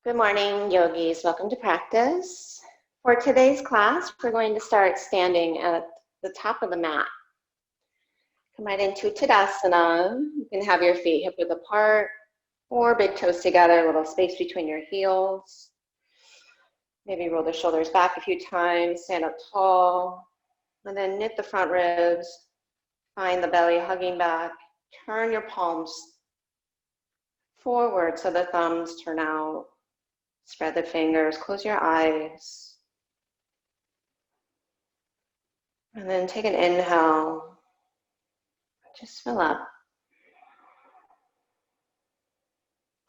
Good morning, yogis. Welcome to practice. For today's class, we're going to start standing at the top of the mat. Come right into Tadasana. You can have your feet hip width apart or big toes together, a little space between your heels. Maybe roll the shoulders back a few times, stand up tall, and then knit the front ribs. Find the belly hugging back. Turn your palms forward so the thumbs turn out. Spread the fingers, close your eyes. And then take an inhale. Just fill up.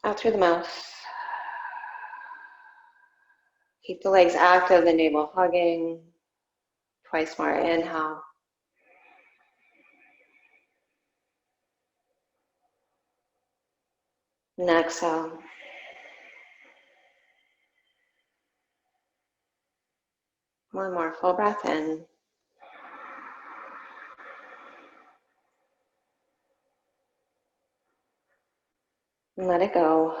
Out through the mouth. Keep the legs active, the navel hugging. Twice more, inhale. And exhale. One more full breath in. And let it go.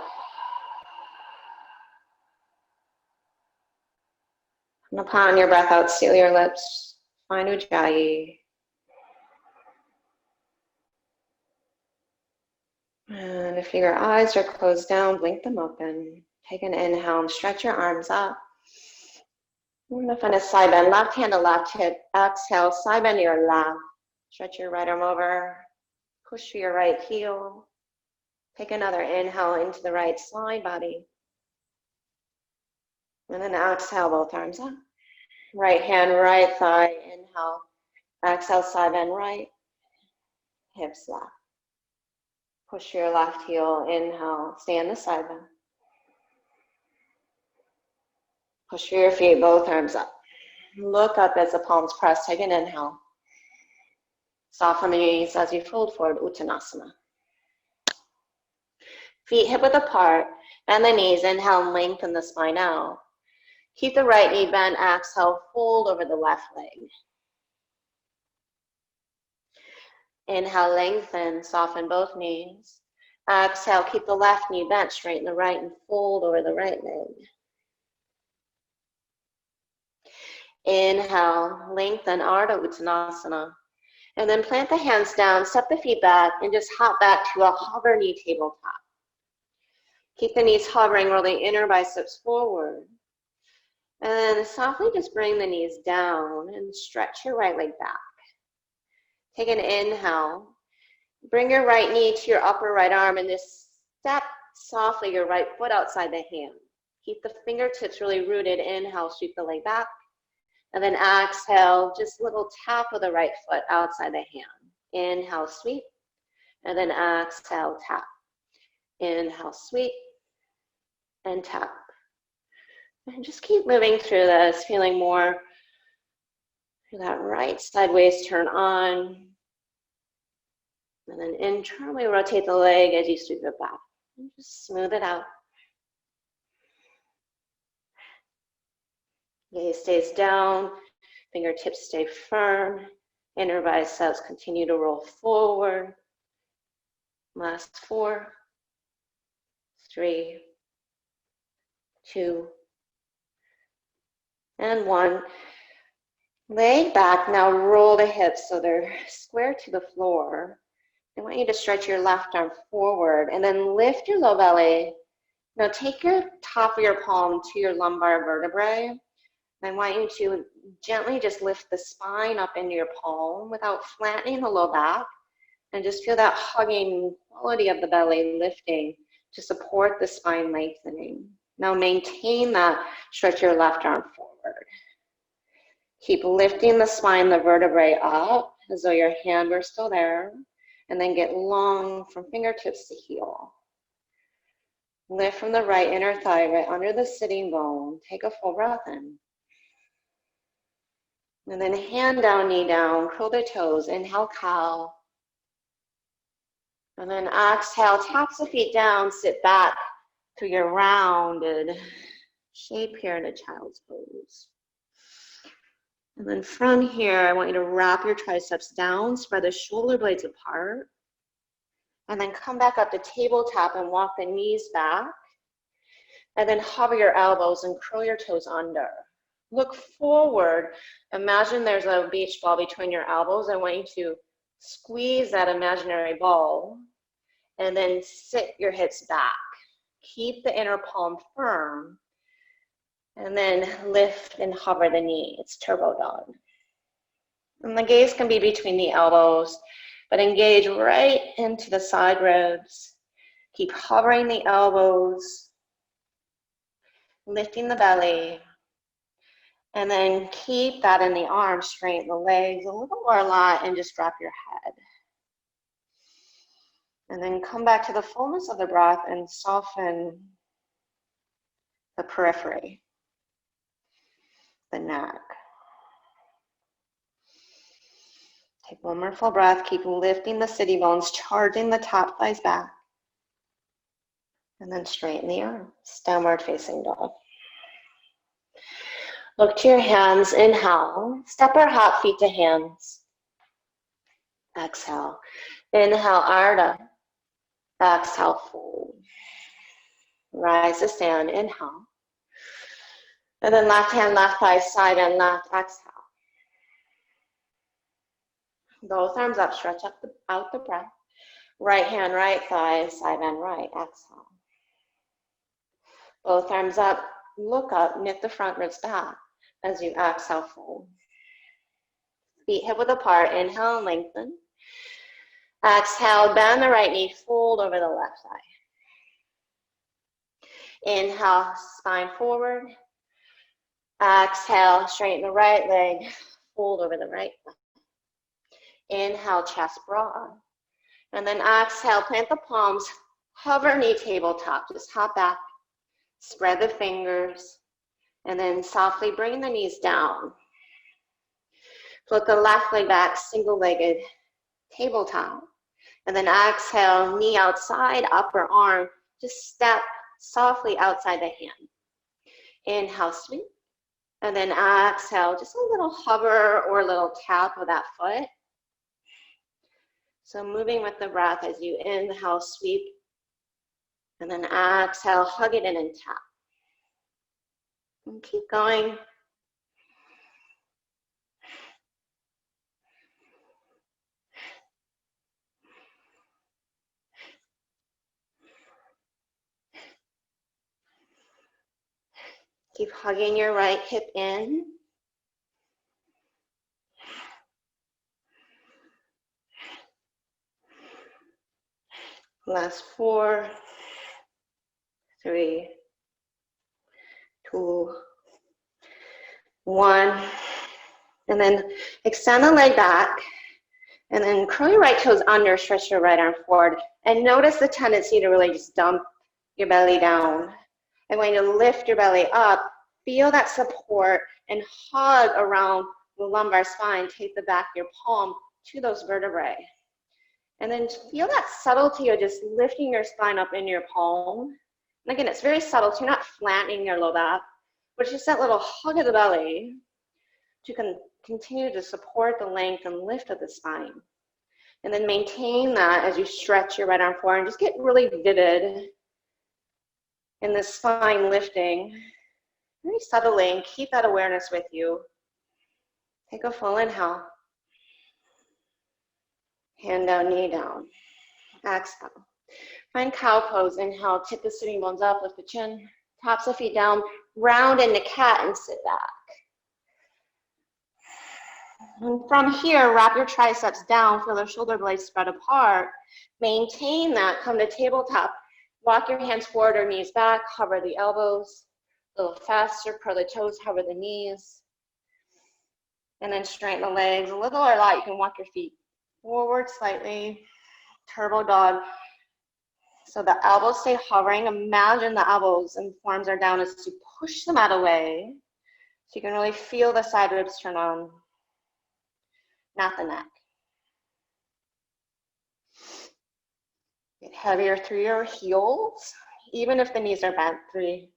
And upon your breath out, seal your lips. Find Ujjayi. And if your eyes are closed down, blink them open. Take an inhale and stretch your arms up. We're going to find a side bend. Left hand to left hip. Exhale, side bend to your left. Stretch your right arm over. Push your right heel. Take another inhale into the right side body. And then exhale, both arms up. Right hand, right thigh. Inhale. Exhale, side bend right. Hips left. Push your left heel. Inhale. Stay in the side bend. Push your feet, both arms up. Look up as the palms press. Take an inhale. Soften the knees as you fold forward, Uttanasana. Feet hip width apart. Bend the knees. Inhale, lengthen the spine out. Keep the right knee bent. Exhale, fold over the left leg. Inhale, lengthen, soften both knees. Exhale, keep the left knee bent, straighten the right and fold over the right leg. Inhale, lengthen, Ardha Uttanasana. And then plant the hands down, step the feet back, and just hop back to a hover knee tabletop. Keep the knees hovering, roll the inner biceps forward. And then softly just bring the knees down and stretch your right leg back. Take an inhale. Bring your right knee to your upper right arm and just step softly your right foot outside the hand. Keep the fingertips really rooted. Inhale, sweep the leg back. And then exhale, just a little tap of the right foot outside the hand. Inhale, sweep. And then exhale, tap. Inhale, sweep. And tap. And just keep moving through this, feeling more through that right sideways turn on. And then internally rotate the leg as you sweep it back. And just smooth it out. Gaze stays down, fingertips stay firm, inner biceps continue to roll forward. Last 4, 3, 2, and 1. Leg back, now roll the hips so they're square to the floor. I want you to stretch your left arm forward and then lift your low belly. Now take your top of your palm to your lumbar vertebrae. I want you to gently just lift the spine up into your palm without flattening the low back, and just feel that hugging quality of the belly lifting to support the spine lengthening. Now maintain that, stretch your left arm forward. Keep lifting the spine, the vertebrae up as though your hand were still there, and then get long from fingertips to heel. Lift from the right inner thigh, right under the sitting bone. Take a full breath in. And then hand down, knee down, curl the toes, inhale, cow. And then exhale, tap the feet down, sit back to your rounded shape here in a child's pose. And then from here, I want you to wrap your triceps down, spread the shoulder blades apart, and then come back up to tabletop and walk the knees back. And then hover your elbows and curl your toes under. Look forward. Imagine there's a beach ball between your elbows. I want you to squeeze that imaginary ball and then sit your hips back. Keep the inner palm firm and then lift and hover the knee. It's turbo dog. And the gaze can be between the elbows, but engage right into the side ribs. Keep hovering the elbows, lifting the belly. And then keep that in the arms, straighten the legs a little or a lot, and just drop your head. And then come back to the fullness of the breath and soften the periphery, the neck. Take one more full breath. Keep lifting the sitting bones, charging the top thighs back. And then straighten the arms, downward facing dog. Look to your hands, inhale, step or hop feet to hands. Exhale, inhale, Ardha. Exhale, fold. Rise to stand, inhale. And then left hand, left thigh, side and left, exhale. Both arms up, stretch out the breath. Right hand, right thigh, side and right, exhale. Both arms up, look up, knit the front ribs back as you exhale, fold. Feet hip width apart, inhale and lengthen. Exhale, bend the right knee, fold over the left thigh. Inhale, spine forward. Exhale, straighten the right leg, fold over the right thigh. Inhale, chest broad. And then exhale, plant the palms, hover knee tabletop, just hop back, spread the fingers, and then softly bring the knees down. Float the left leg back, single-legged tabletop. And then exhale, knee outside, upper arm, just step softly outside the hand. Inhale, sweep. And then exhale, just a little hover or a little tap of that foot. So moving with the breath as you inhale, sweep. And then exhale, hug it in and tap. And keep going. Keep hugging your right hip in. Last 4, 3, 2, 1. And then extend the leg back. And then curl your right toes under, stretch your right arm forward. And notice the tendency to really just dump your belly down. I'm going to lift your belly up, feel that support, and hug around the lumbar spine. Take the back of your palm to those vertebrae. And then feel that subtlety of just lifting your spine up in your palm. And again, it's very subtle, so you're not flattening your low back, but it's just that little hug of the belly to continue to support the length and lift of the spine. And then maintain that as you stretch your right arm forward and just get really vivid in the spine lifting, very subtly, and keep that awareness with you. Take a full inhale. Hand down, knee down. Exhale. Find cow pose. Inhale, tip the sitting bones up, lift the chin, tops of feet down, round into cat and sit back. And from here, wrap your triceps down, feel the shoulder blades spread apart. Maintain that, come to tabletop. Walk your hands forward or knees back, hover the elbows. A little faster, curl the toes, hover the knees. And then straighten the legs a little or a lot. You can walk your feet forward slightly, turbo dog. So the elbows stay hovering. Imagine the elbows and forearms are down as you push them out of the way. So you can really feel the side ribs turn on, not the neck. Get heavier through your heels, even if the knees are bent. 3,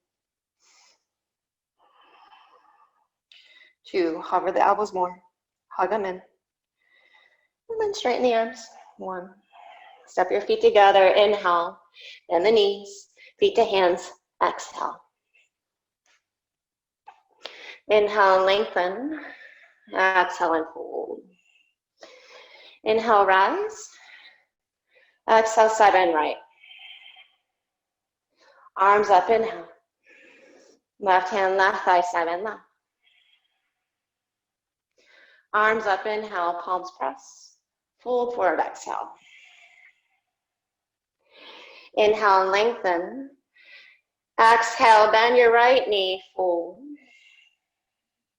2, hover the elbows more, hug them in. And then straighten the arms. 1. Step your feet together, inhale, bend the knees, feet to hands, exhale. Inhale, lengthen. Exhale and fold. Inhale, rise. Exhale, side bend right. Arms up, inhale. Left hand, left thigh, side bend left. Arms up, inhale, palms press. Fold forward, exhale. Inhale, lengthen. Exhale, bend your right knee, fold.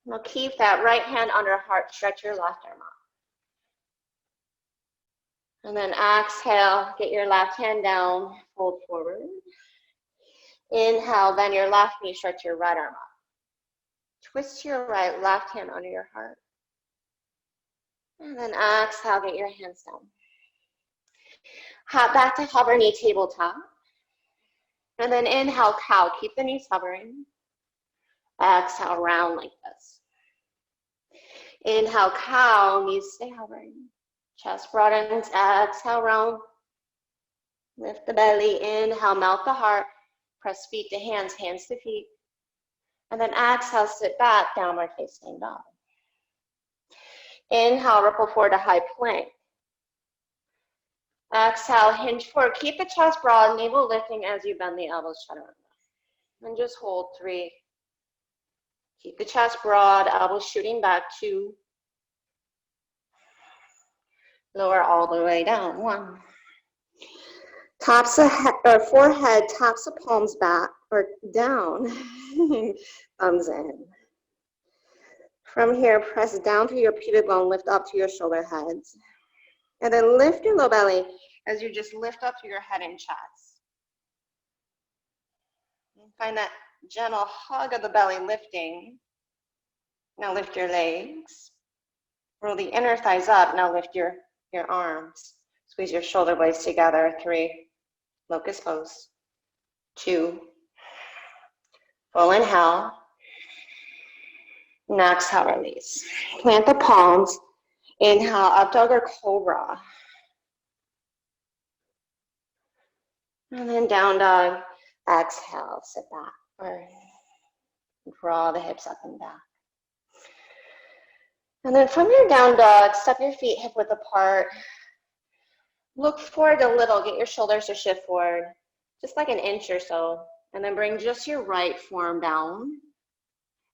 Now keep that right hand under heart, stretch your left arm up. And then exhale, get your left hand down, fold forward. Inhale, bend your left knee, stretch your right arm up. Twist your right, left hand under your heart. And then exhale, get your hands down. Hop back to hover knee tabletop. And then inhale, cow, keep the knees hovering. Exhale, round like this. Inhale, cow, knees stay hovering. Chest broadens, exhale, round. Lift the belly, inhale, melt the heart. Press feet to hands, hands to feet. And then exhale, sit back, downward facing dog. Inhale, ripple forward to high plank. Exhale, hinge forward. Keep the chest broad, navel lifting as you bend the elbows, chaturanga. And just hold 3. Keep the chest broad, elbows shooting back, 2. Lower all the way down, 1. Tops of head, or forehead, taps the palms back or down, thumbs in. From here, press down through your pubic bone, lift up to your shoulder heads. And then lift your low belly as you just lift up through your head and chest. And find that gentle hug of the belly lifting. Now lift your legs. Roll the inner thighs up. Now lift your arms. Squeeze your shoulder blades together. 3. Locust pose. 2. Full inhale. And exhale, release. Plant the palms. Inhale, up dog or cobra. And then down dog. Exhale, sit back. Or draw the hips up and back. And then from your down dog, step your feet hip width apart. Look forward a little, get your shoulders to shift forward, just like an inch or so. And then bring just your right forearm down.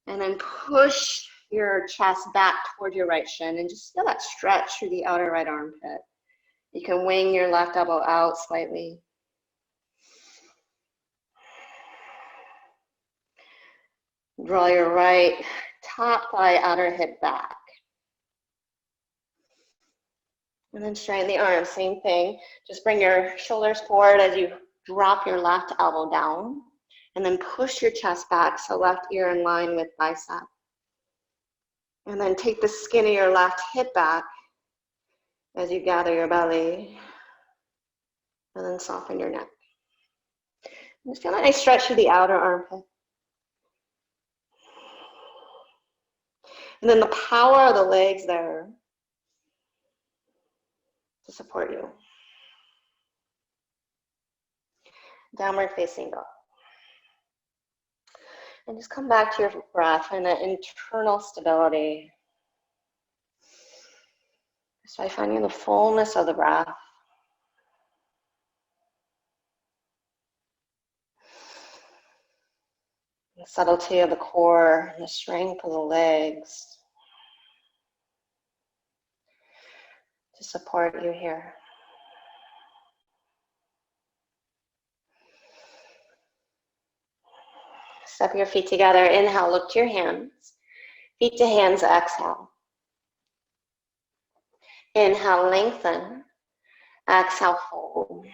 And then push your chest back toward your right shin and just feel that stretch through the outer right armpit. You can wing your left elbow out slightly. Draw your right top thigh, outer hip back. And then straighten the arms, same thing. Just bring your shoulders forward as you drop your left elbow down. And then push your chest back, so left ear in line with bicep. And then take the skin of your left hip back as you gather your belly. And then soften your neck. And just feel a nice stretch through the outer armpit. And then the power of the legs there to support you. Downward facing dog. And just come back to your breath and that internal stability. Just by finding the fullness of the breath. The subtlety of the core, and the strength of the legs to support you here. Step your feet together. Inhale, look to your hands. Feet to hands, exhale. Inhale, lengthen. Exhale, fold.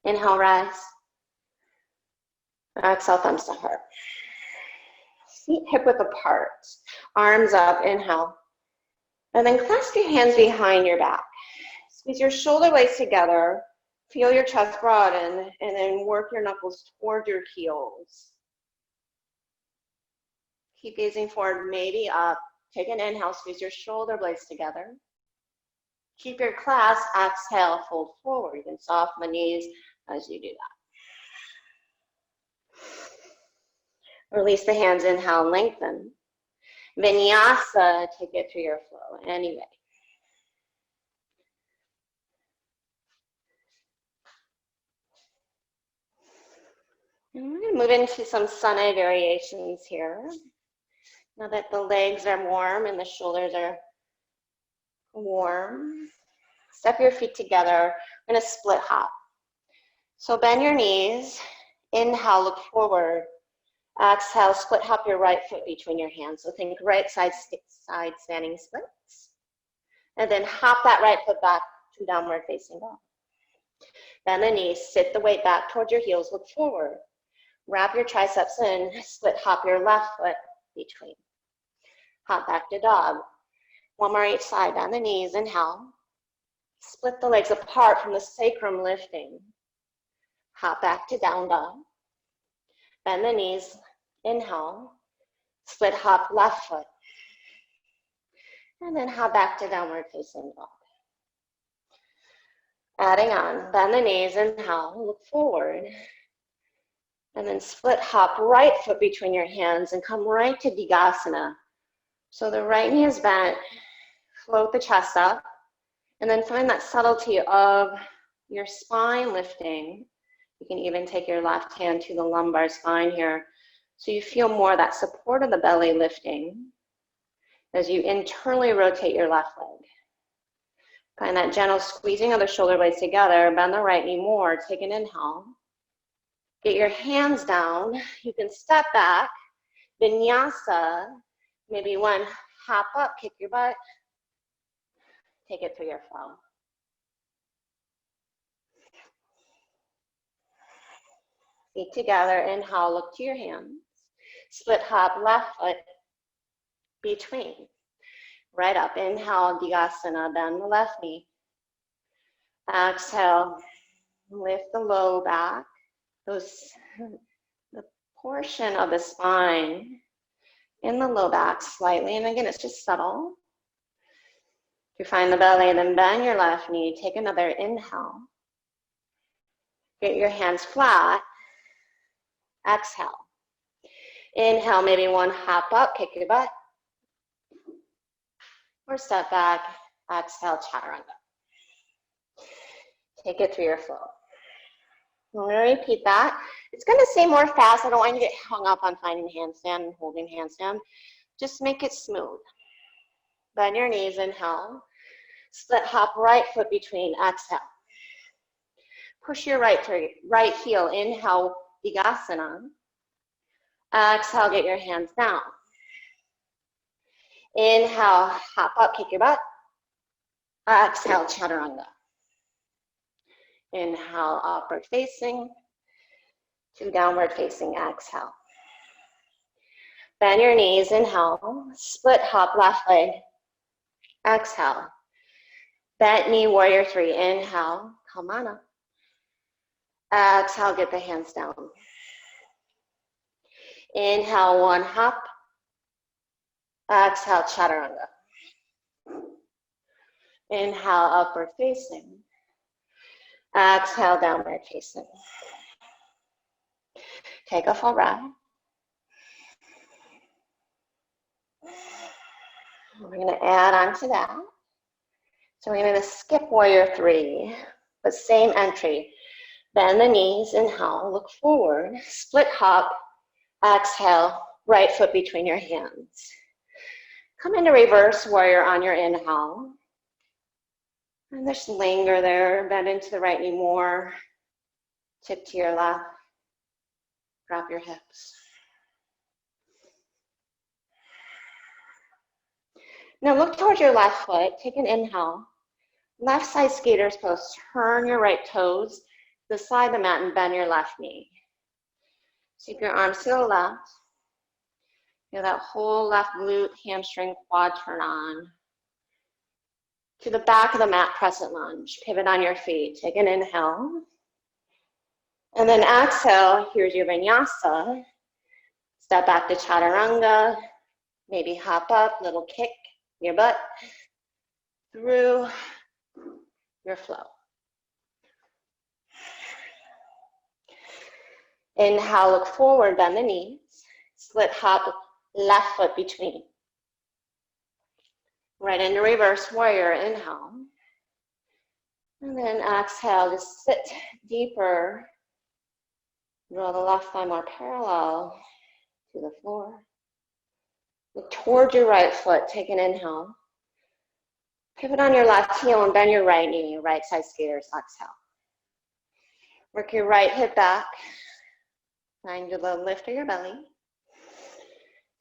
Inhale, rise. Exhale, thumbs to heart. Feet hip width apart. Arms up, inhale. And then clasp your hands behind your back. Squeeze your shoulder blades together. Feel your chest broaden, and then work your knuckles toward your heels. Keep gazing forward, maybe up. Take an inhale, squeeze your shoulder blades together. Keep your clasp, exhale, fold forward. You can soften the knees as you do Release the hands, inhale, lengthen. Vinyasa, take it through your flow anyway. And we're going to move into some sun eye variations here. Now that the legs are warm and the shoulders are warm, step your feet together. We're going to split hop. So bend your knees. Inhale, look forward. Exhale, split hop your right foot between your hands. So think right side standing splits. And then hop that right foot back to downward facing dog. Bend the knees, sit the weight back towards your heels, look forward. Wrap your triceps in, split hop your left foot between. Hop back to dog. One more each side, bend the knees, inhale. Split the legs apart from the sacrum lifting. Hop back to down dog. Bend the knees, inhale. Split hop left foot. And then hop back to downward facing dog. Adding on, bend the knees, inhale, look forward. And then split hop right foot between your hands and come right to Digasana. So the right knee is bent, float the chest up, and then find that subtlety of your spine lifting. You can even take your left hand to the lumbar spine here. So you feel more that support of the belly lifting as you internally rotate your left leg. Find that gentle squeezing of the shoulder blades together. Bend the right knee more. Take an inhale. Get your hands down. You can step back. Vinyasa. Maybe one hop up, kick your butt. Take it through your flow. Feet together. Inhale, look to your hands. Split hop left foot between. Right up. Inhale, Digasana. Bend the left knee. Exhale. Lift the low back. The portion of the spine in the low back slightly. And again, it's just subtle. If you find the belly, then bend your left knee. Take another inhale. Get your hands flat. Exhale. Inhale, maybe one hop up, kick your butt. Or step back. Exhale, chaturanga. Take it through your flow. I'm going to repeat that. It's going to say more fast. I don't want you to get hung up on finding handstand and holding handstand. Just make it smooth. Bend your knees, inhale. Split hop right foot between, exhale. Push your right heel, inhale, Digasana. Exhale, get your hands down. Inhale, hop up, kick your butt. Exhale, chaturanga. Inhale, upward facing to downward facing, exhale. Bend your knees, inhale, split hop left leg, exhale. Bent knee, warrior three, inhale, Kamana. Exhale, get the hands down. Inhale, one hop. Exhale, chaturanga. Inhale, upward facing. Exhale, downward facing. Take a full breath. We're going to add on to that. So we're going to skip warrior three, but same entry. Bend the knees, inhale, look forward, split hop, exhale, right foot between your hands. Come into reverse warrior on your inhale. And just linger there, bend into the right knee more, tip to your left, drop your hips. Now look towards your left foot, take an inhale. Left side skater's pose, turn your right toes to the side of the mat and bend your left knee. Sweep your arms to the left. Feel that whole left glute, hamstring, quad turn on. To the back of the mat, crescent lunge. Pivot on your feet. Take an inhale. And then exhale, here's your vinyasa. Step back to chaturanga. Maybe hop up, little kick your butt through your flow. Inhale, look forward, bend the knees. Split hop, left foot between. Right into reverse warrior, inhale. And then exhale, just sit deeper. Draw the left thigh more parallel to the floor. Look toward your right foot, take an inhale. Pivot on your left heel and bend your right knee, right side skaters, exhale. Work your right hip back. Find the lift of your belly.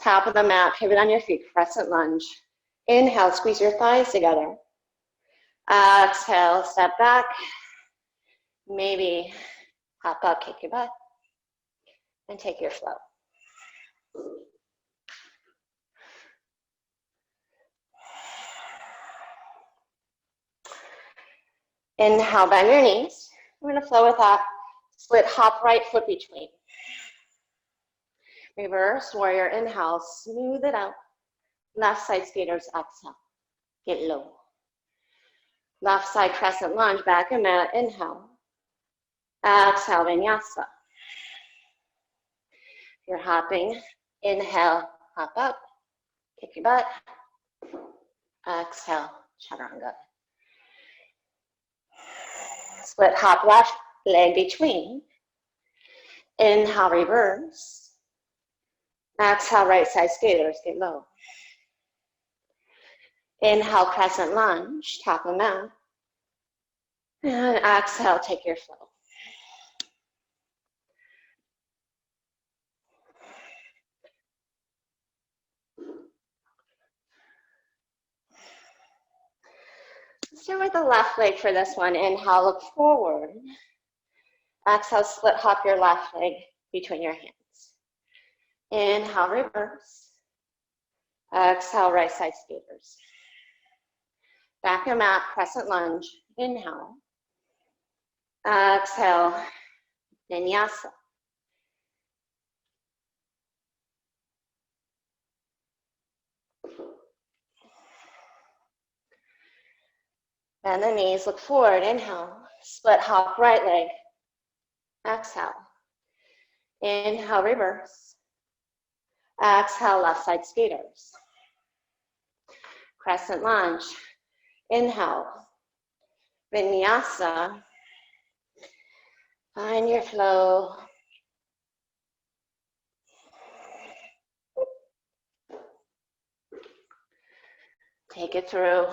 Top of the mat, pivot on your feet, crescent lunge. Inhale, squeeze your thighs together. Exhale, step back. Maybe hop up, kick your butt, and take your flow. Inhale, bend your knees. We're going to flow with that. Split hop right foot between. Reverse warrior, inhale, smooth it out. Left side skaters, exhale. Get low. Left side crescent lunge, back and mat, inhale. Exhale, vinyasa. If you're hopping, inhale, hop up, kick your butt. Exhale, chaturanga. Split hop left leg between. Inhale, reverse. Exhale, right side skaters, get low. Inhale, crescent lunge, top of mat. And exhale, take your flow. Start with the left leg for this one. Inhale, look forward. Exhale, split hop your left leg between your hands. Inhale, reverse. Exhale, right side skaters. Back of mat, crescent lunge. Inhale. Exhale, vinyasa. Bend the knees, look forward, inhale. Split hop right leg. Exhale. Inhale, reverse. Exhale, left side skaters. Crescent lunge. Inhale. Vinyasa. Find your flow. Take it through.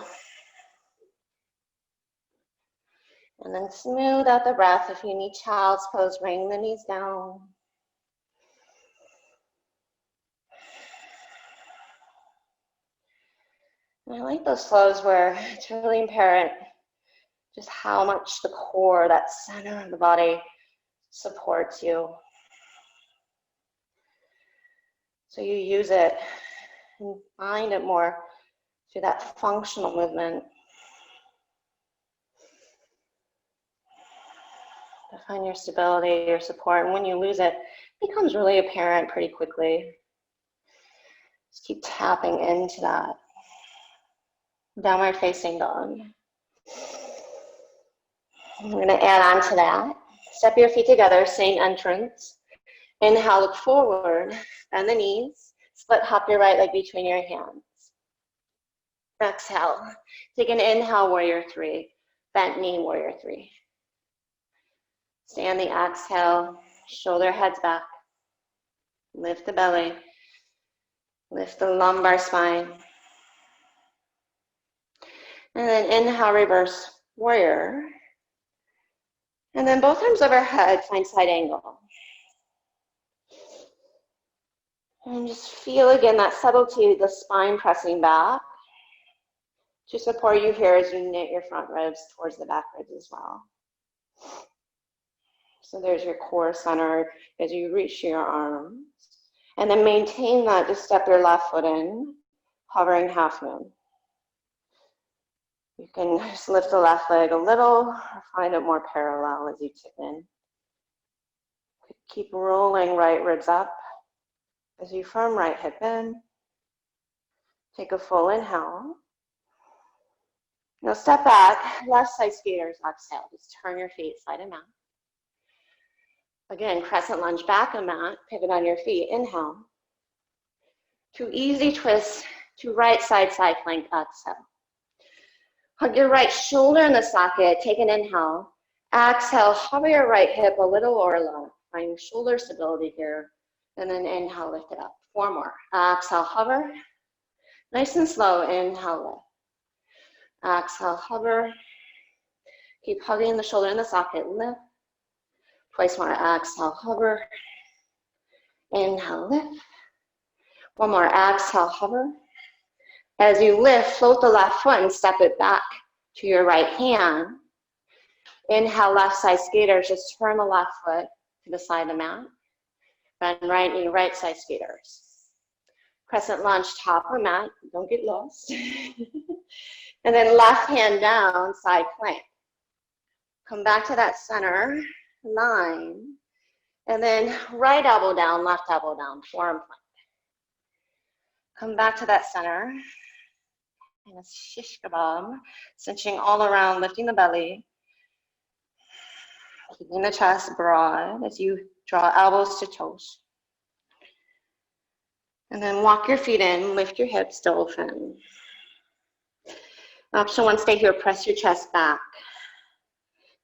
And then smooth out the breath. If you need child's pose, bring the knees down. And I like those flows where it's really apparent just how much the core, that center of the body, supports you. So you use it and find it more through that functional movement. To find your stability, your support, and when you lose it, it becomes really apparent pretty quickly. Just keep tapping into that. Downward facing dog. I'm going to add on to that. Step your feet together, same entrance. Inhale, look forward, bend the knees. Split hop your right leg between your hands. Exhale. Take an inhale, warrior three. Bent knee, warrior three. Stay on the exhale, shoulder heads back. Lift the belly. Lift the lumbar spine. And then inhale, reverse warrior. And then both arms overhead, find side angle. And just feel again that subtlety, the spine pressing back to support you here as you knit your front ribs towards the back ribs as well. So there's your core center as you reach your arms. And then maintain that, just step your left foot in, hovering half moon. You can just lift the left leg a little, or find it more parallel as you tip in. Keep rolling right ribs up as you firm right hip in. Take a full inhale. Now step back, left side skaters, exhale. Just turn your feet side and mat. Again, crescent lunge back and mat, pivot on your feet, inhale. 2 easy twists to right side plank, exhale. Hug your right shoulder in the socket, take an inhale. Exhale, hover your right hip a little or low. Find shoulder stability here. And then inhale, lift it up. 4 more. Exhale, hover. Nice and slow, inhale, lift. Exhale, hover. Keep hugging the shoulder in the socket, lift. Twice more, exhale, hover. Inhale, lift. 1 more, exhale, hover. As you lift, float the left foot and step it back to your right hand. Inhale, left side skaters, just turn the left foot to the side of the mat. Bend right knee, right side skaters. Crescent lunge, top of mat, don't get lost. And then left hand down, side plank. Come back to that center line. And then right elbow down, left elbow down, forearm plank. Come back to that center. And a shish kebab, cinching all around, lifting the belly. Keeping the chest broad as you draw elbows to toes. And then walk your feet in, lift your hips, dolphin. Option 1, stay here, press your chest back.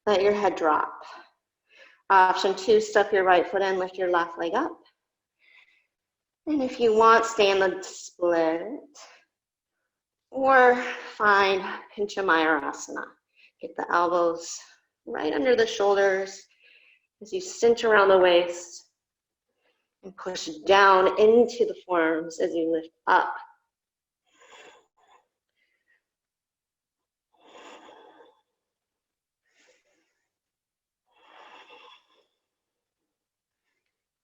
Let your head drop. Option 2, step your right foot in, lift your left leg up. And if you want, stay in the split. Or find Pincha Mayurasana. Get the elbows right under the shoulders as you cinch around the waist. And push down into the forearms as you lift up.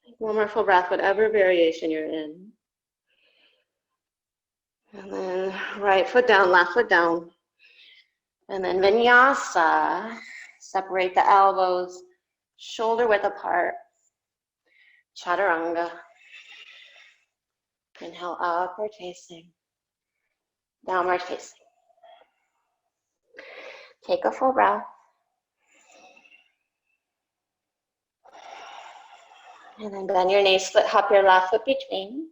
Take 1 more full breath, whatever variation you're in. And then right foot down, left foot down. And then vinyasa. Separate the elbows, shoulder width apart. Chaturanga. Inhale, upward facing. Downward facing. Take a full breath. And then bend your knees, split hop your left foot between.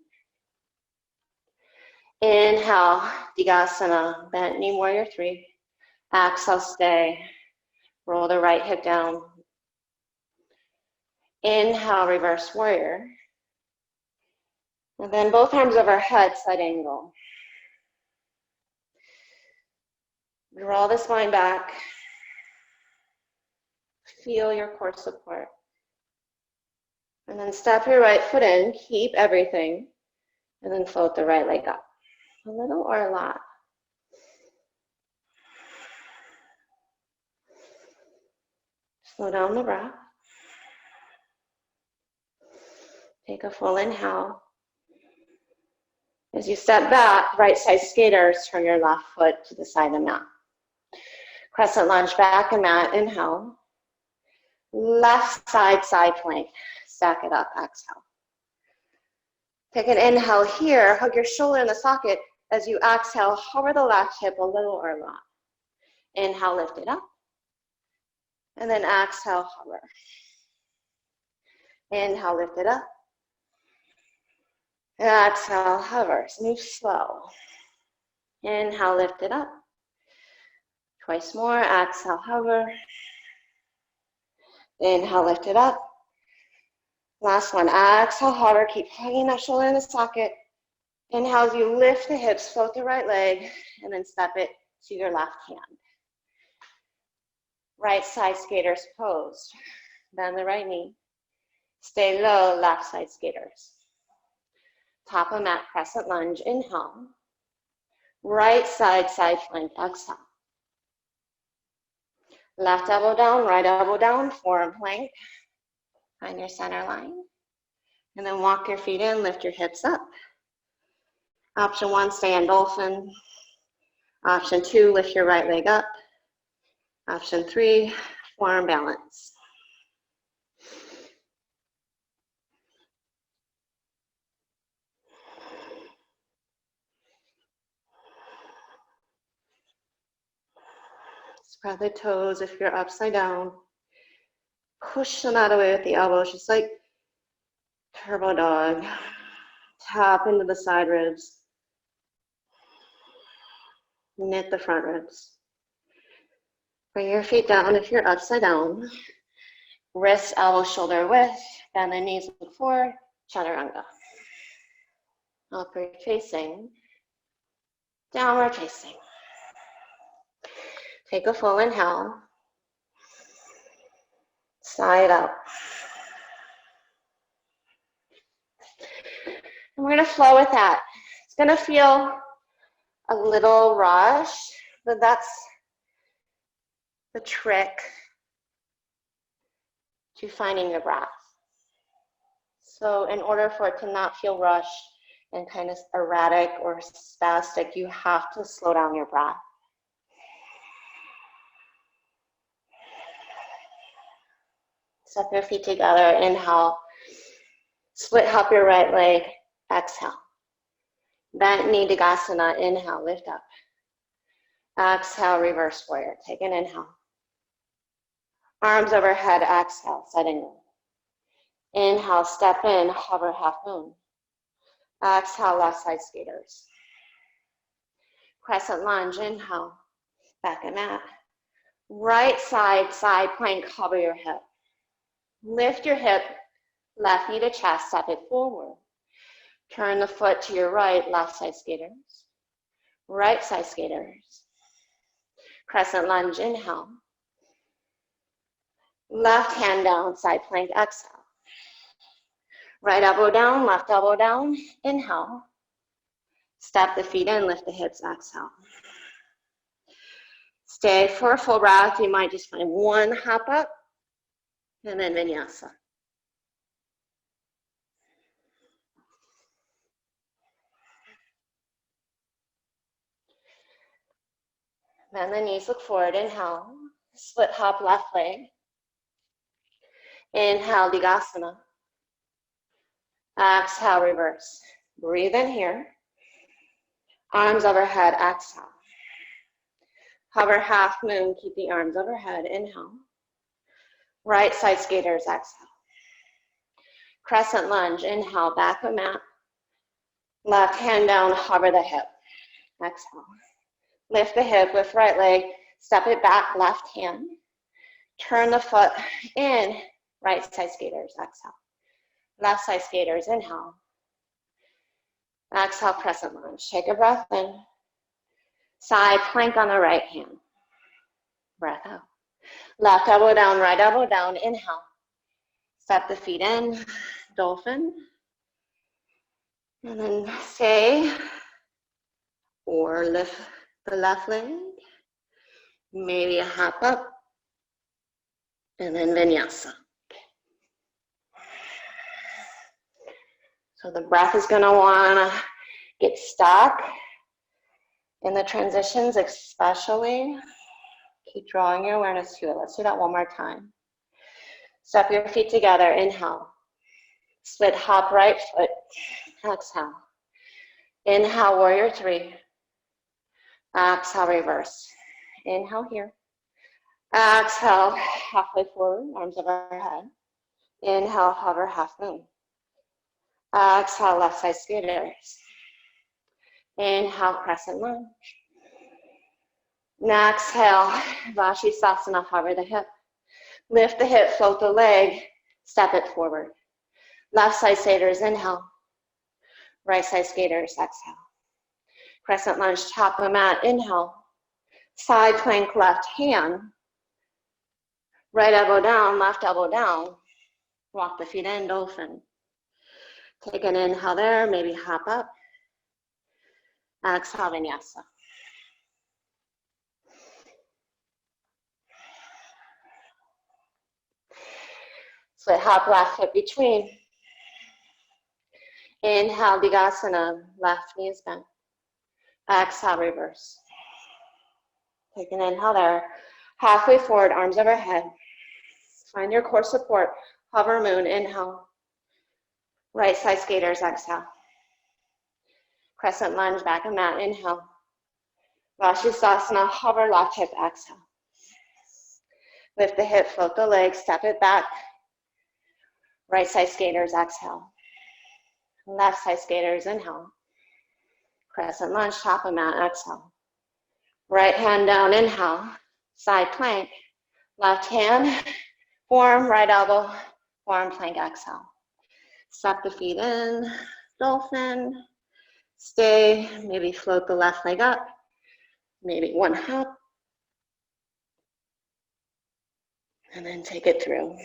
Inhale, Digasana, bent knee warrior 3. Exhale, stay. Roll the right hip down. Inhale, reverse warrior. And then both arms over head, side angle. Draw the spine back. Feel your core support. And then step your right foot in, keep everything. And then float the right leg up. A little or a lot. Slow down the breath. Take a full inhale. As you step back, right side skaters, turn your left foot to the side of the mat. Crescent lunge back and mat, inhale. Left side, side plank. Stack it up, exhale. Take an inhale here, hug your shoulder in the socket. As you exhale, hover the left hip a little or a lot. Inhale, lift it up. And then exhale, hover. Inhale, lift it up. Exhale, hover. Move slow. Inhale, lift it up. Twice more. Exhale, hover. Inhale, lift it up. Last one. Exhale, hover. Keep hugging that shoulder in the socket. Inhale as you lift the hips, float the right leg, and then step it to your left hand. Right side skaters posed. Bend the right knee. Stay low, left side skaters. Top of mat, crescent lunge, inhale. Right side, side plank, exhale. Left elbow down, right elbow down, forearm plank. Find your center line. And then walk your feet in, lift your hips up. Option 1, stay in dolphin. Option 2, lift your right leg up. Option 3, forearm balance. Spread the toes if you're upside down. Push them out of the way with the elbows, just like turbo dog. Tap into the side ribs. Knit the front ribs. Bring your feet down if you're upside down. Wrist, elbow, shoulder width. Bend the knees, look forward. Chaturanga. Upward facing. Downward facing. Take a full inhale. Side up. And we're going to flow with that. It's going to feel a little rush, but that's the trick to finding your breath. So in order for it to not feel rushed and kind of erratic or spastic, you have to slow down your breath. Step your feet together, inhale. Split hop your right leg, exhale. Bent knee Digasana, inhale, lift up. Exhale, reverse warrior. Take an inhale. Arms overhead, exhale, side angle. Inhale, step in, hover half moon. Exhale, left side skaters. Crescent lunge, inhale, back and mat. Right side, side plank, hover your hip. Lift your hip, left knee to chest, step it forward. Turn the foot to your right, left side skaters. Right side skaters. Crescent lunge, inhale. Left hand down, side plank, exhale. Right elbow down, left elbow down, inhale. Step the feet in, lift the hips, exhale. Stay for a full breath. You might just find one hop up, and then vinyasa. Bend the knees, look forward, inhale. Split hop left leg. Inhale, Digasana. Exhale, reverse. Breathe in here. Arms overhead, exhale. Hover half moon, keep the arms overhead, inhale. Right side skaters, exhale. Crescent lunge, inhale, back of mat. Left hand down, hover the hip. Exhale. Lift the hip with right leg, step it back, left hand. Turn the foot in, right side skaters, exhale. Left side skaters, inhale. Exhale, crescent lunge. Take a breath in. Side plank on the right hand. Breath out. Left elbow down, right elbow down, inhale. Step the feet in, dolphin. And then stay or lift the left leg. Maybe a hop up. And then vinyasa. So the breath is going to want to get stuck in the transitions, especially. Keep drawing your awareness to it. Let's do that one more time. Step your feet together. Inhale. Split hop right foot. Exhale. Inhale, warrior three. Exhale, reverse. Inhale here. Exhale, halfway forward, arms overhead. Inhale, hover half moon. Exhale, left side skaters. Inhale, crescent lunge. Now exhale, Vashisthasana, hover the hip. Lift the hip, float the leg, step it forward. Left side skaters, inhale. Right side skaters, exhale. Crescent lunge, top of the mat, inhale. Side plank, left hand. Right elbow down, left elbow down. Walk the feet in, dolphin. Take an inhale there, maybe hop up. Exhale, vinyasa. Split hop left foot between. Inhale, Digasana, left knee is bent. Exhale, reverse. Take an inhale there. Halfway forward, arms overhead. Find your core support. Hover moon, inhale. Right side skaters, exhale. Crescent lunge, back of mat, inhale. Vashisthasana, hover left hip, exhale. Lift the hip, float the leg, step it back. Right side skaters, exhale. Left side skaters, inhale. Crescent lunge, top of mat, exhale. Right hand down, inhale. Side plank. Left hand, forearm, right elbow, forearm plank, exhale. Step the feet in, dolphin. Stay, maybe float the left leg up. Maybe one hop. And then take it through.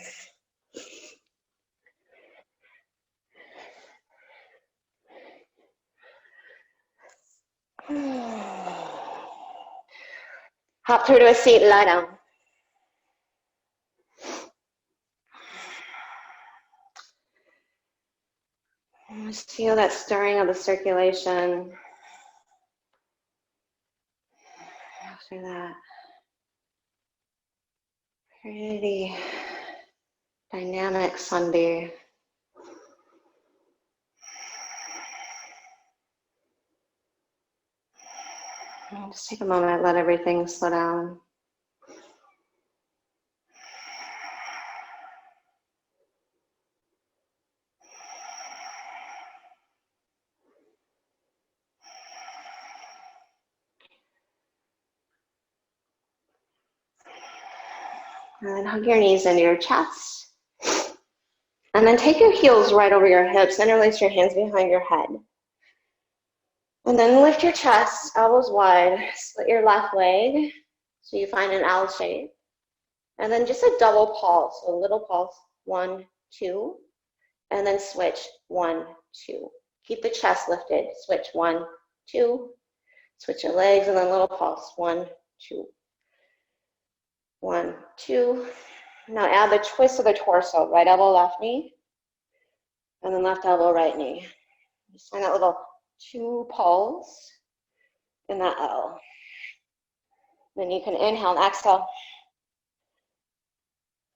Hop through to a seat, lie down. Just feel that stirring of the circulation. After that, pretty dynamic Sunday. And just take a moment, let everything slow down. And then hug your knees into your chest. And then take your heels right over your hips, interlace your hands behind your head. And then lift your chest, elbows wide, split your left leg so you find an L shape. And then just a double pulse, so a little pulse, 1, 2, and then switch, 1, 2. Keep the chest lifted, switch, 1, 2, switch your legs, and then little pulse, 1, 2. 1, 2. Now add the twist of the torso, right elbow, left knee, and then left elbow, right knee. Just find that little 2 pulse in that L. Then you can inhale and exhale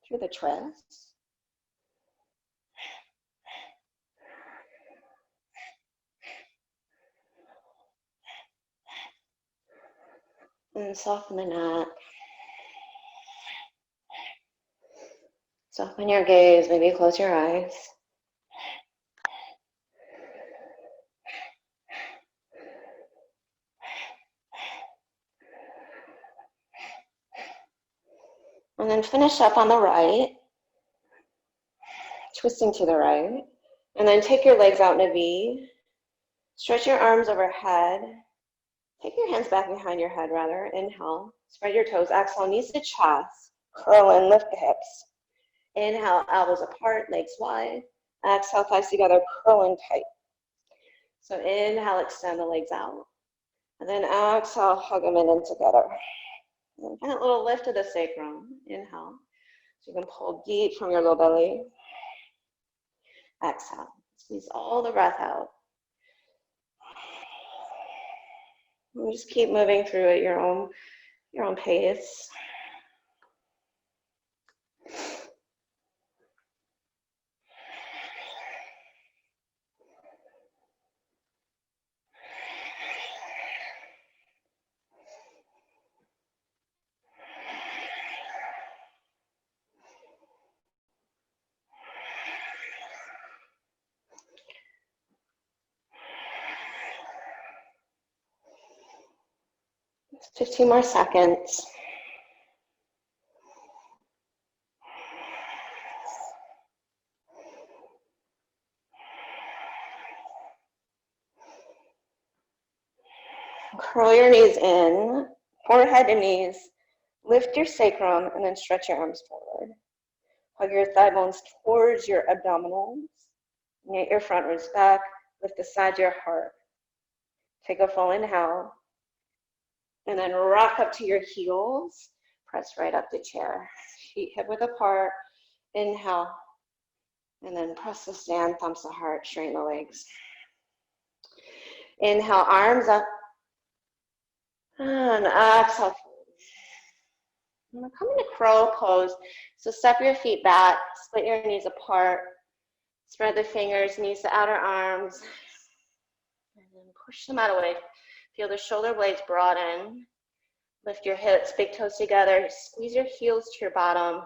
through the twist. And soften the neck. Soften your gaze, maybe close your eyes. And then finish up on the right, twisting to the right. And then take your legs out in a V. Stretch your arms overhead. Take your hands back behind your head, rather. Inhale. Spread your toes. Exhale, knees to chest. Curl and lift the hips. Inhale, elbows apart, legs wide. Exhale, thighs together, curl and tight. So inhale, extend the legs out. And then exhale, hug them in and together. And find a little lift of the sacrum. Inhale. So you can pull deep from your low belly. Exhale. Squeeze all the breath out. And just keep moving through at your own pace. Just 15 more seconds. Curl your knees in, forehead to knees. Lift your sacrum and then stretch your arms forward. Hug your thigh bones towards your abdominals. Knit your front ribs back. Lift the side of your heart. Take a full inhale. And then rock up to your heels. Press right up the chair. Feet hip width apart. Inhale. And then press the stand, thumbs to heart, straighten the legs. Inhale, arms up. And exhale. I'm going to come into crow pose. So step your feet back, split your knees apart. Spread the fingers, knees to outer arms. And then push them out away. Feel the shoulder blades broaden. Lift your hips, big toes together. Squeeze your heels to your bottom.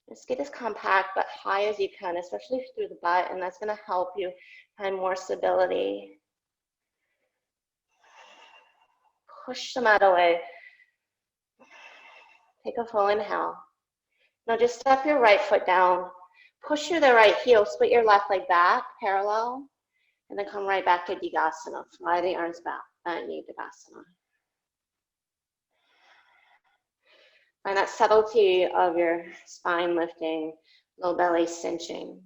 Just get as compact but high as you can, especially through the butt, and that's going to help you find more stability. Push the mat away. Take a full inhale. Now just step your right foot down. Push through the right heel, split your left leg back, parallel, and then come right back to Digasana. Fly the arms back, bent knee Digasana. Find that subtlety of your spine lifting, low belly cinching.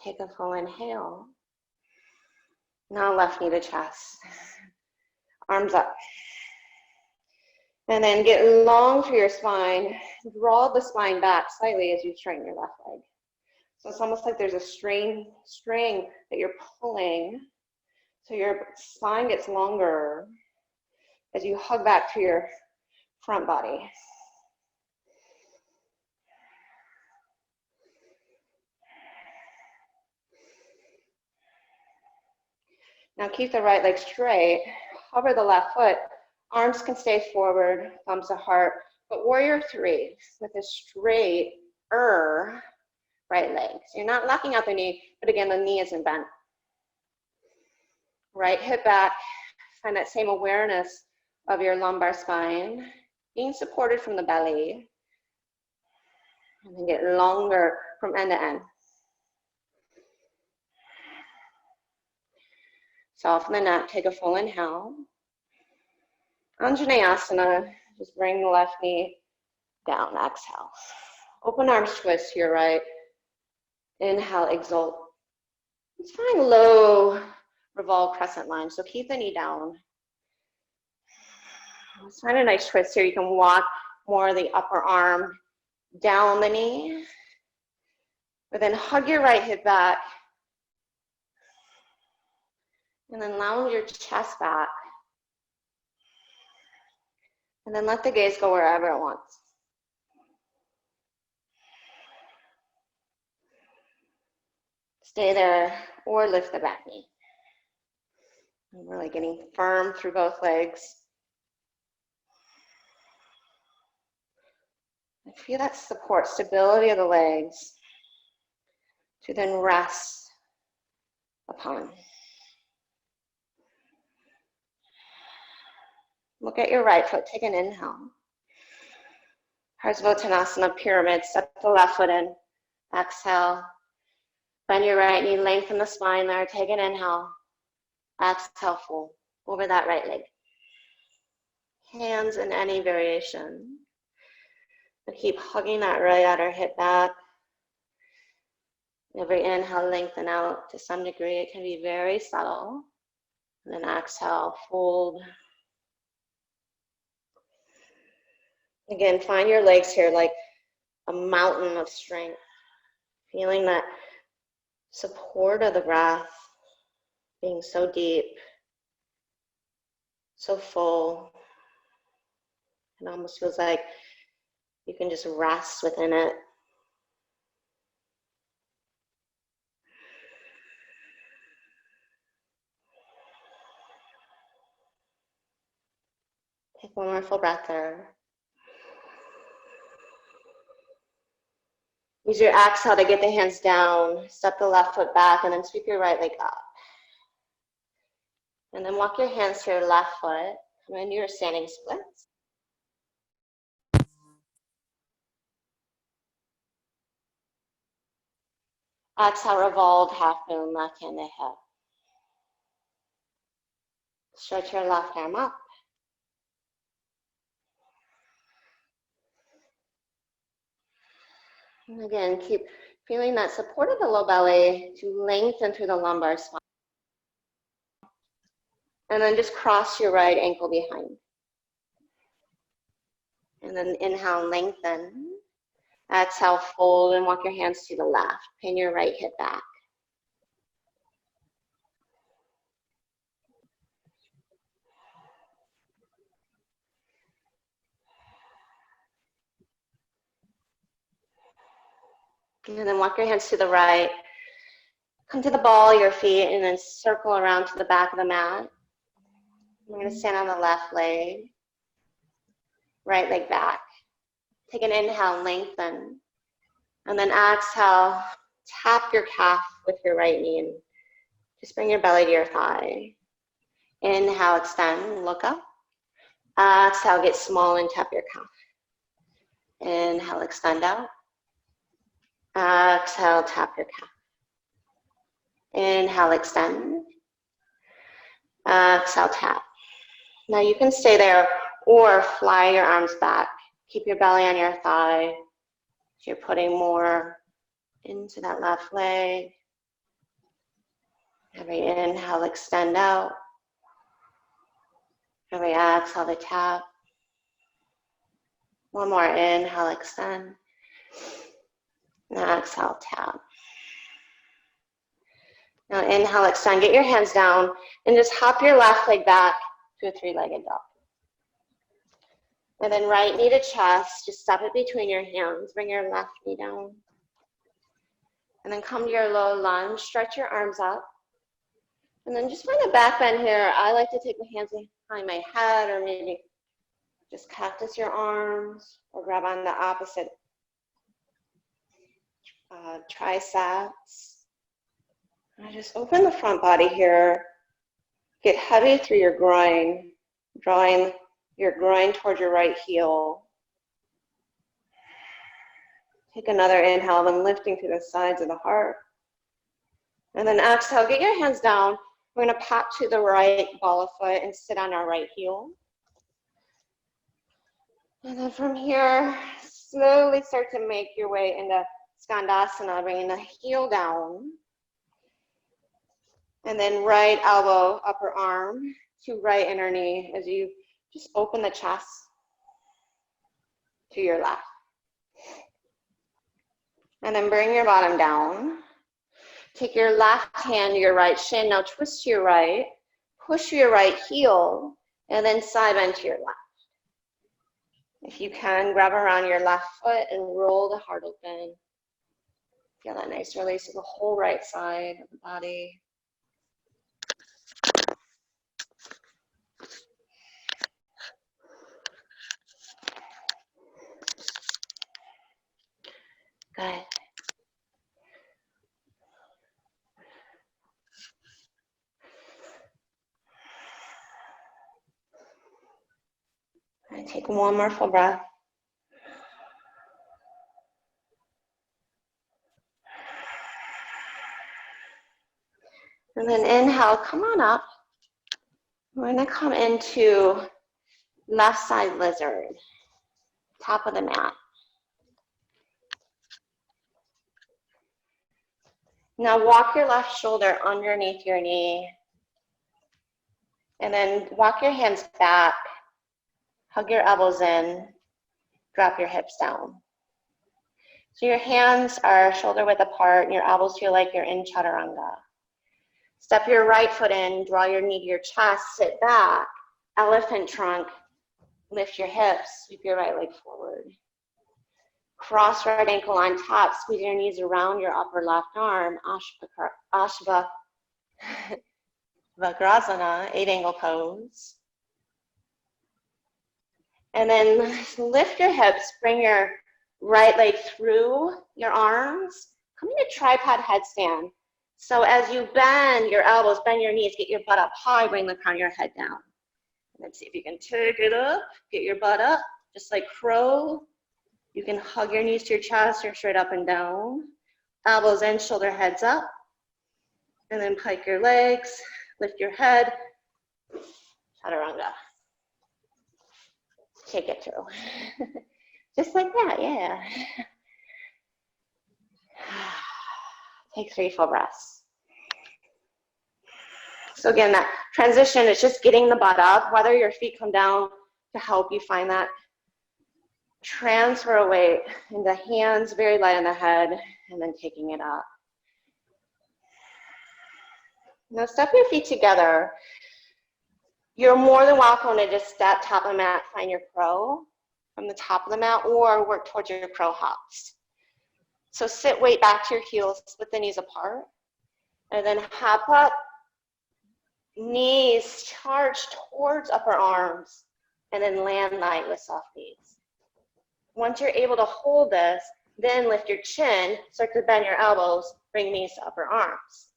Take a full inhale. Now left knee to chest. Arms up. And then get long through your spine. Draw the spine back slightly as you straighten your left leg. So it's almost like there's a string that you're pulling. So your spine gets longer as you hug back to your front body. Now keep the right leg straight. Hover the left foot. Arms can stay forward, thumbs to heart. But warrior three with a straighter right leg. So you're not locking out the knee, but again, the knee isn't bent. Right hip back. Find that same awareness of your lumbar spine, being supported from the belly. And then get longer from end to end. Soften the neck, take a full inhale. Anjaneyasana, just bring the left knee down, exhale. Open arms twist to your right. Inhale, exalt. Let's find low revolve crescent line, so keep the knee down. Let's find a nice twist here. You can walk more of the upper arm down the knee, but then hug your right hip back, and then lounge your chest back. And then let the gaze go wherever it wants. Stay there or lift the back knee. And really getting firm through both legs. And feel that support, stability of the legs to then rest upon. Look at your right foot, take an inhale. Parsvottanasana pyramid, step the left foot in. Exhale. Bend your right knee, lengthen the spine there, take an inhale. Exhale, fold over that right leg. Hands in any variation. But keep hugging that right outer hip back. Every inhale, lengthen out to some degree. It can be very subtle. And then exhale, fold. Again, find your legs here like a mountain of strength. Feeling that support of the breath, being so deep, so full. It almost feels like you can just rest within it. Take one more full breath there. Use your exhale to get the hands down. Step the left foot back and then sweep your right leg up. And then walk your hands to your left foot. Come into your standing splits. Exhale, revolve, half moon, left hand to hip. Stretch your left arm up. And again, keep feeling that support of the low belly to lengthen through the lumbar spine. And then just cross your right ankle behind. And then inhale, lengthen. Exhale, fold and walk your hands to the left. Pin your right hip back. And then walk your hands to the right. Come to the ball of your feet and then circle around to the back of the mat. We're going to stand on the left leg. right leg back. Take an inhale, lengthen. And then exhale, tap your calf with your right knee and just bring your belly to your thigh. Inhale, extend, look up. Exhale, get small and tap your calf. Inhale, extend out. Exhale, tap your calf. Inhale, extend. Exhale, tap. Now you can stay there or fly your arms back. Keep your belly on your thigh. So you're putting more into that left leg. Every inhale, extend out. Every exhale, to tap. One more inhale, extend. Now exhale, tap. Now inhale, extend. Get your hands down and just hop your left leg back to a three-legged dog. And then right knee to chest, just step it between your hands. Bring your left knee down. And then come to your low lunge. Stretch your arms up. And then just find a back bend here. I like to take my hands behind my head, or maybe just cactus your arms, or grab on the opposite triceps. And just open the front body here. Get heavy through your groin, drawing your groin towards your right heel. Take another inhale, then lifting through the sides of the heart. And then exhale, get your hands down. We're going to pop to the right ball of foot and sit on our right heel. And then from here, slowly start to make your way into Skandasana, bringing the heel down. And then right elbow, upper arm to right inner knee as you just open the chest to your left. And then bring your bottom down. Take your left hand to your right shin. Now twist to your right, push your right heel, and then side bend to your left. If you can, grab around your left foot and roll the heart open. Feel that nice release of the whole right side of the body. Good. And take one more full breath. And then inhale, come on up. We're going to come into left side lizard, top of the mat. Now walk your left shoulder underneath your knee. And then walk your hands back. Hug your elbows in. Drop your hips down. So your hands are shoulder width apart and your elbows feel like you're in chaturanga. Step your right foot in, draw your knee to your chest, sit back, elephant trunk, lift your hips, sweep your right leg forward. Cross right ankle on top, squeeze your knees around your upper left arm, Vagrasana, 8-angle pose. And then lift your hips, bring your right leg through your arms, come into tripod headstand. So as you bend your elbows, bend your knees, get your butt up high, bring the crown of your head down. And then see if you can take it up, get your butt up, just like crow. You can hug your knees to your chest or straight up and down. Elbows in, shoulder heads up. And then pike your legs, lift your head, chaturanga. Take it through. Just like that, yeah. Take 3 full breaths. So again, that transition is just getting the butt up, whether your feet come down to help you find that transfer of weight into hands very light on the head, and then taking it up. Now step your feet together. You're more than welcome to just step top of the mat, find your crow from the top of the mat, or work towards your crow hops. So sit, weight back to your heels, split the knees apart, and then hop up, knees charge towards upper arms. and then land light with soft knees. Once you're able to hold this, then lift your chin, start to bend your elbows, bring knees to upper arms.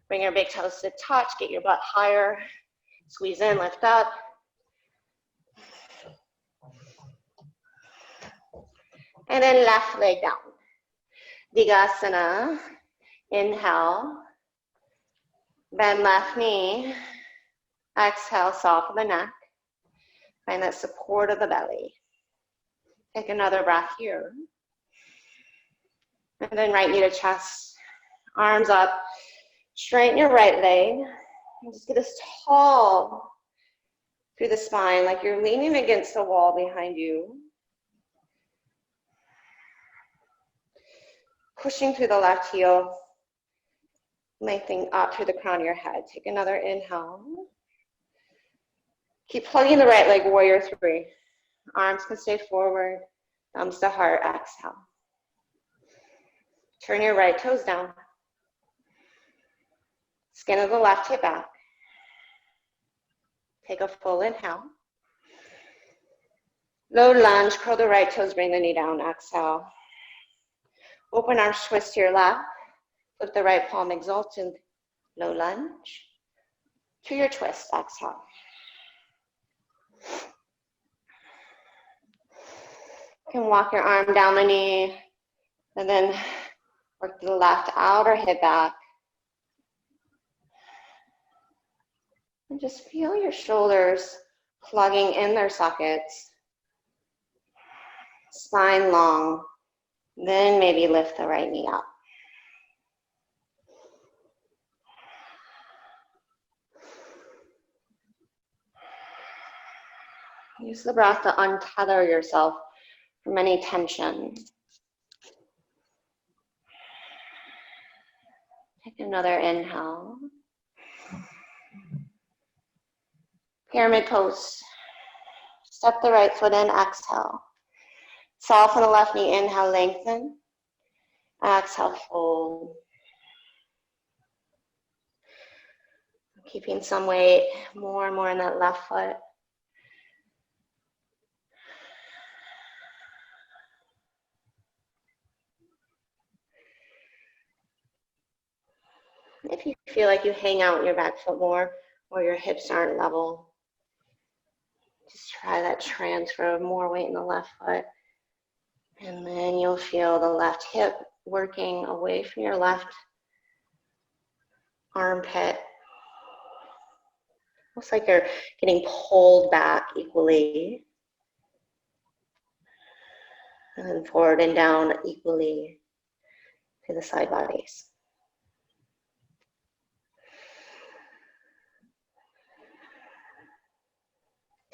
Bring your big toes to touch, get your butt higher, squeeze in, lift up. And then left leg down. Digasana, inhale, bend left knee, exhale, soften the neck, find that support of the belly. Take another breath here. And then right knee to chest, arms up, straighten your right leg, and just get as tall through the spine, like you're leaning against the wall behind you. Pushing through the left heel, lengthening up through the crown of your head. Take another inhale. Keep plugging the right leg, warrior three. Arms can stay forward, thumbs to heart, exhale. Turn your right toes down. Skin of the left hip back. Take a full inhale. Low lunge, curl the right toes, bring the knee down, exhale. Open arms, twist to your left. Flip the right palm, exalted, low lunge. To your twist, exhale. You can walk your arm down the knee, and then work to the left outer hip back. And just feel your shoulders plugging in their sockets. Spine long. Then maybe lift the right knee up. Use the breath to untether yourself from any tension. Take another inhale. Pyramid pose. Step the right foot in, exhale. Soften the left knee, inhale, lengthen. Exhale, fold. Keeping some weight more and more in that left foot. If you feel like you hang out in your back foot more or your hips aren't level, just try that transfer of more weight in the left foot. And then you'll feel the left hip working away from your left armpit. Looks like you're getting pulled back equally. And then forward and down equally to the side bodies.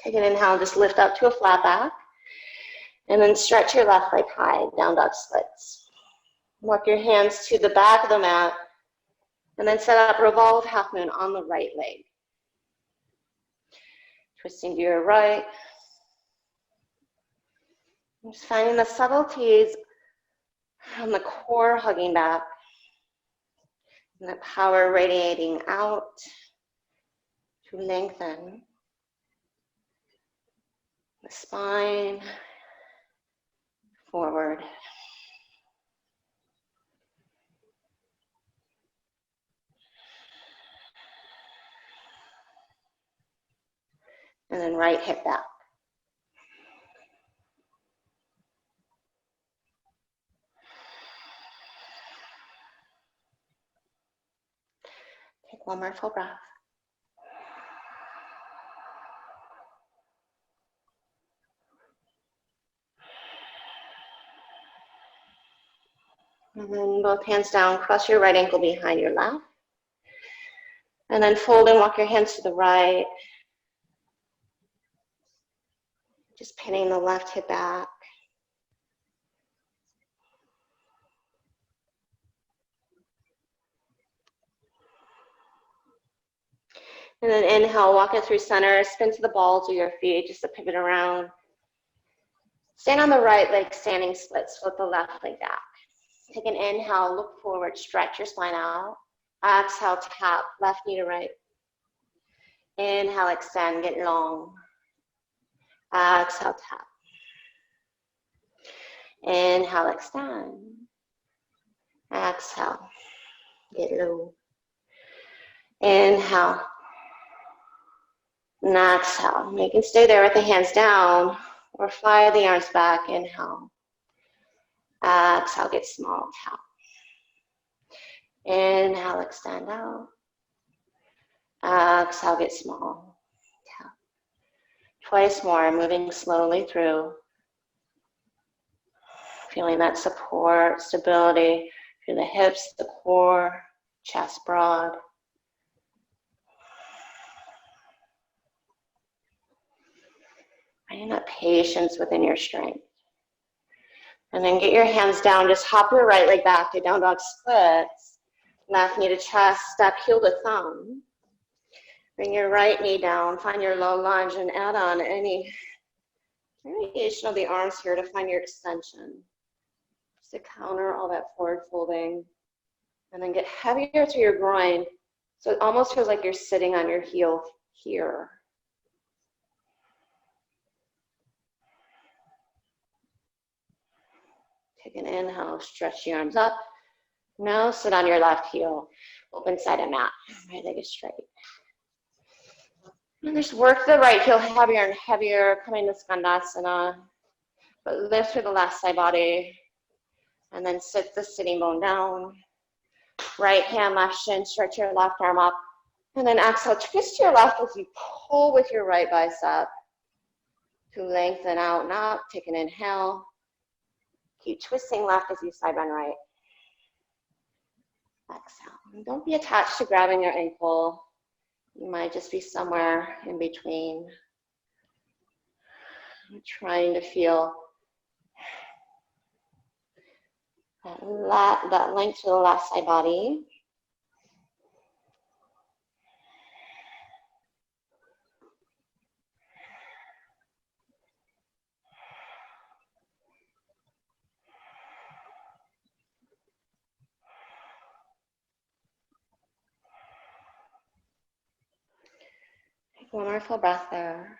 Take an inhale, just lift up to a flat back. And then stretch your left leg high, down dog splits. Walk your hands to the back of the mat. And then set up revolve half moon on the right leg. Twisting to your right. I'm just finding the subtleties from the core hugging back. And that power radiating out to lengthen the spine forward. And then right hip back. Take one more full breath. And then both hands down, cross your right ankle behind your left. And then fold and walk your hands to the right. Just pinning the left hip back. And then inhale, walk it through center, spin to the balls of your feet, just to pivot around. Stand on the right leg, standing splits, flip the left leg back. Take an inhale, look forward, stretch your spine out. Exhale, tap, left knee to right. Inhale, extend, get long. Exhale, tap. Inhale, extend. Exhale, get low. Inhale. And exhale. You can stay there with the hands down or fly the arms back. Inhale. Exhale, get small, tap. Inhale, extend out. Exhale, get small, tap. Twice more, moving slowly through. Feeling that support, stability through the hips, the core, chest broad. Finding that patience within your strength. And then get your hands down, just hop your right leg back to down dog splits. Left knee to chest, step heel to thumb. Bring your right knee down, find your low lunge and add on any variation of the arms here to find your extension. Just to counter all that forward folding. And then get heavier through your groin. So it almost feels like you're sitting on your heel here. Take an inhale, stretch the arms up. Now sit on your left heel, open side of mat, right leg is straight. And just work the right heel heavier and heavier, coming to Skandasana. But lift through the left side body. And then sit the sitting bone down. Right hand, left shin, stretch your left arm up. And then exhale, twist your left as you pull with your right bicep to lengthen out and up. Take an inhale. Keep twisting left as you side bend right. Exhale. And don't be attached to grabbing your ankle. You might just be somewhere in between. I'm trying to feel that length to the left side body. Take one more full breath there.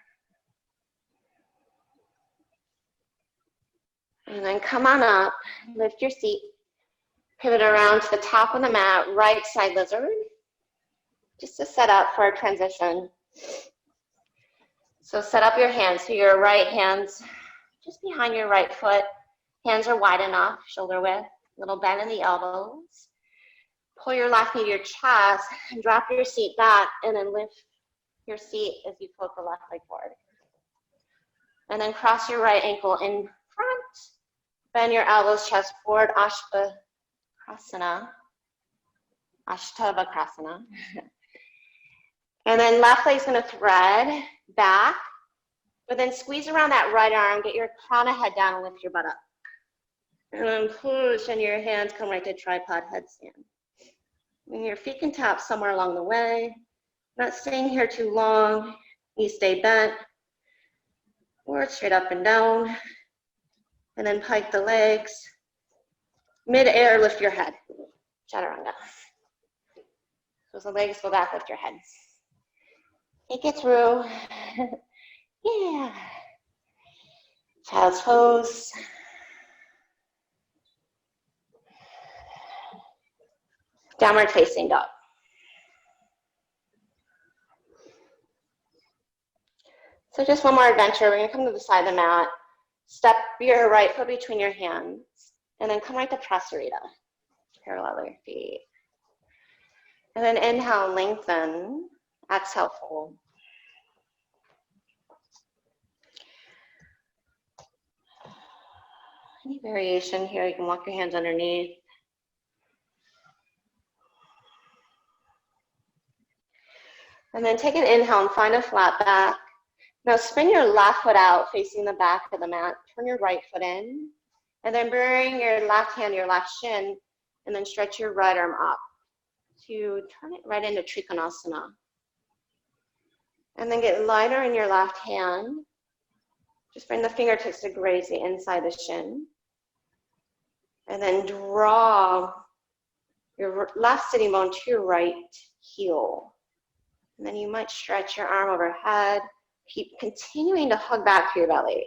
And then come on up, lift your seat, pivot around to the top of the mat, right side lizard, just to set up for a transition. So set up your hands, so your right hand's just behind your right foot. Hands are wide enough, shoulder width, little bend in the elbows. Pull your left knee to your chest and drop your seat back and then lift your seat as you float the left leg forward. And then cross your right ankle in front. Bend your elbows, chest forward, Ashtavakrasana. And then left leg's gonna thread back, but then squeeze around that right arm, get your crown of head down and lift your butt up. And then push and your hands come right to tripod headstand. And your feet can tap somewhere along the way. Not staying here too long. You stay bent or straight up and down. And then pike the legs. Mid-air, lift your head. Chaturanga. So as the legs go back, lift your head. Take it through. Yeah. Child's pose. Downward facing dog. So just one more adventure. We're gonna come to the side of the mat. Step your right foot between your hands, and then come right to Prasarita. Parallel your feet. And then inhale, lengthen. Exhale, fold. Any variation here, you can walk your hands underneath. And then take an inhale and find a flat back. Now spin your left foot out facing the back of the mat. Turn your right foot in. And then bring your left hand to your left shin. And then stretch your right arm up to turn it right into Trikonasana. And then get lighter in your left hand. Just bring the fingertips to graze the inside of the shin. And then draw your left sitting bone to your right heel. And then you might stretch your arm overhead. Keep continuing to hug back to your belly.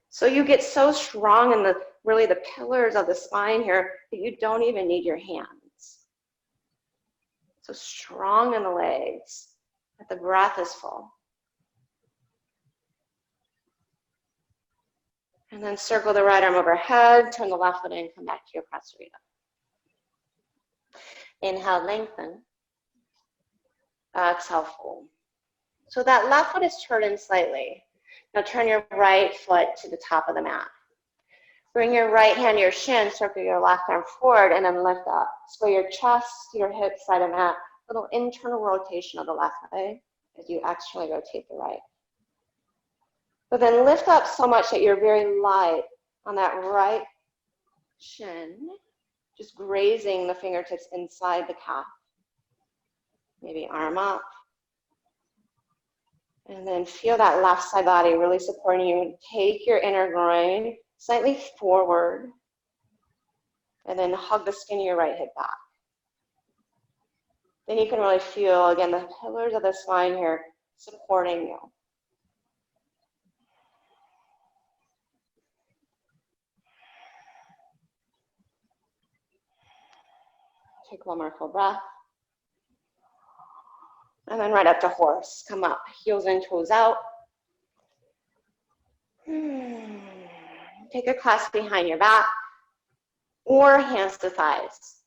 So you get so strong in really the pillars of the spine here that you don't even need your hands. So strong in the legs, that the breath is full. And then circle the right arm overhead, turn the left foot in, come back to your prasarita. Inhale, lengthen. Exhale, fold. So that left foot is turned in slightly. Now turn your right foot to the top of the mat. Bring your right hand to your shin, circle your left arm forward, and then lift up. Sway your chest to your hips, side of mat. Little internal rotation of the left leg as you externally rotate the right. But then lift up so much that you're very light on that right shin, just grazing the fingertips inside the calf. Maybe arm up. And then feel that left side body really supporting you. Take your inner groin slightly forward. And then hug the skin of your right hip back. Then you can really feel, again, the pillars of the spine here supporting you. Take one more full breath. And then right up to horse. Come up, heels in, toes out. Take a clasp behind your back or hands to thighs.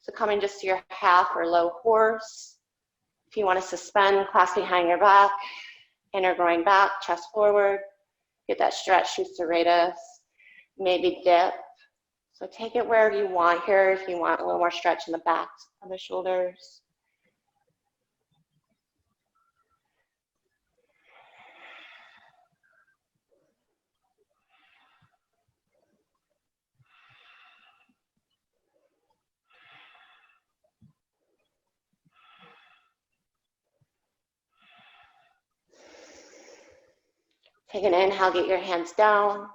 So coming just to your half or low horse. If you want to suspend, clasp behind your back, inner groin back, chest forward. Get that stretch through serratus. Maybe dip. So take it wherever you want here. If you want a little more stretch in the back of the shoulders. Take an inhale, get your hands down.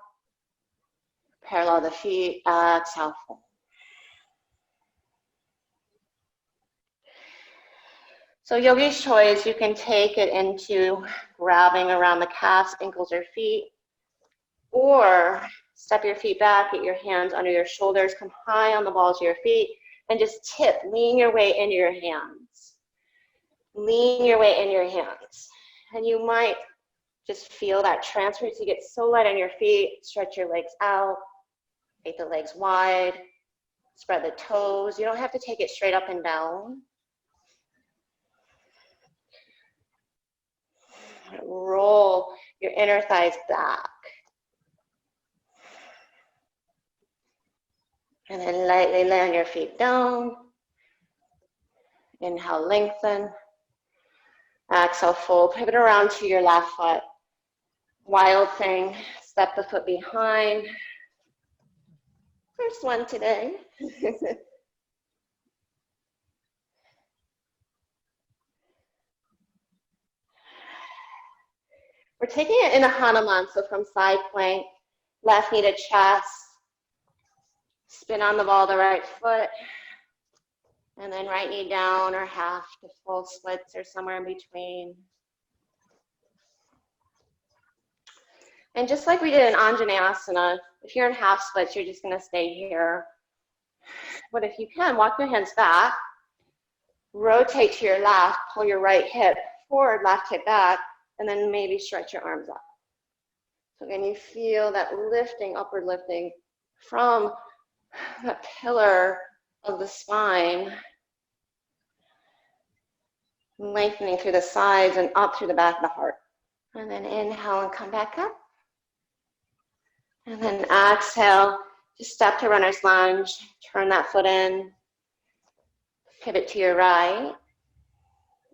Parallel the feet, exhale, fold. So yogi's choice, you can take it into grabbing around the calves, ankles, or feet, or step your feet back, get your hands under your shoulders, come high on the balls of your feet, and just tip, lean your way into your hands. Lean your way into your hands. And you might just feel that transfer to get so light on your feet, stretch your legs out, make the legs wide, spread the toes. You don't have to take it straight up and down. Roll your inner thighs back. And then lightly land your feet down. Inhale, lengthen. Exhale, fold. Pivot around to your left foot. Wild thing, step the foot behind. First one today. We're taking it in a Hanuman, so from side plank, left knee to chest, spin on the ball of the right foot, and then right knee down or half to full splits or somewhere in between. And just like we did in Anjaneyasana, if you're in half splits, you're just gonna stay here. But if you can, walk your hands back, rotate to your left, pull your right hip forward, left hip back, and then maybe stretch your arms up. So again, you feel that lifting, upward lifting from the pillar of the spine, lengthening through the sides and up through the back of the heart. And then inhale and come back up. And then exhale, just step to runner's lunge, turn that foot in, pivot to your right,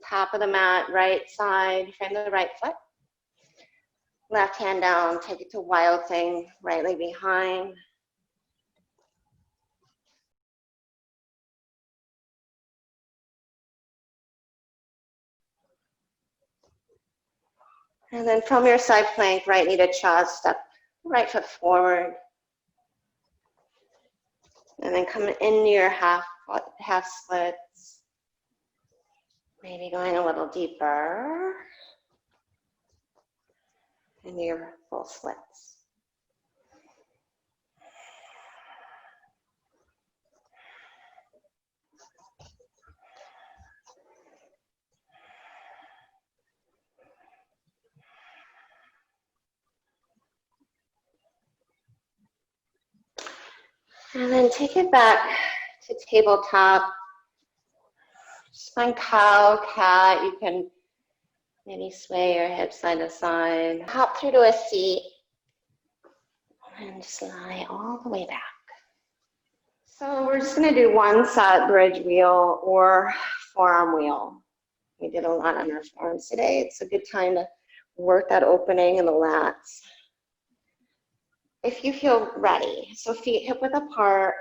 top of the mat, right side, frame the right foot. Left hand down, take it to wild thing, right leg behind. And then from your side plank, right knee to chest, step right foot forward. And then come into your half splits. Maybe going a little deeper into your full splits. And then take it back to tabletop. Just find cow, cat. You can maybe sway your hips side to side. Hop through to a seat and just lie all the way back. So we're just going to do one set bridge wheel or forearm wheel. We did a lot on our forearms today. It's a good time to work that opening in the lats. If you feel ready, so feet hip width apart,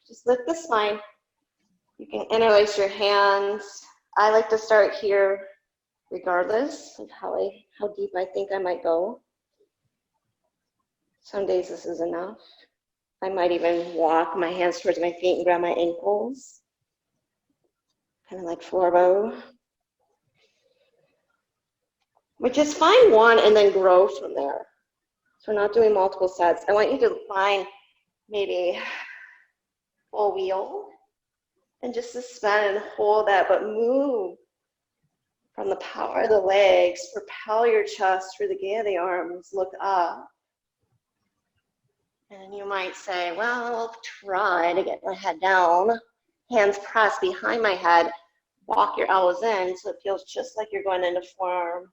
just lift the spine. You can interlace your hands. I like to start here regardless of how deep I think I might go. Some days this is enough. I might even walk my hands towards my feet and grab my ankles, kind of like floor bow. But just find one and then grow from there. So we're not doing multiple sets. I want you to find maybe full wheel and just suspend and hold that, but move from the power of the legs. Propel your chest through the gate of the arms. Look up. And you might say, well, I'll try to get my head down. Hands pressed behind my head. Walk your elbows in so it feels just like you're going into forearm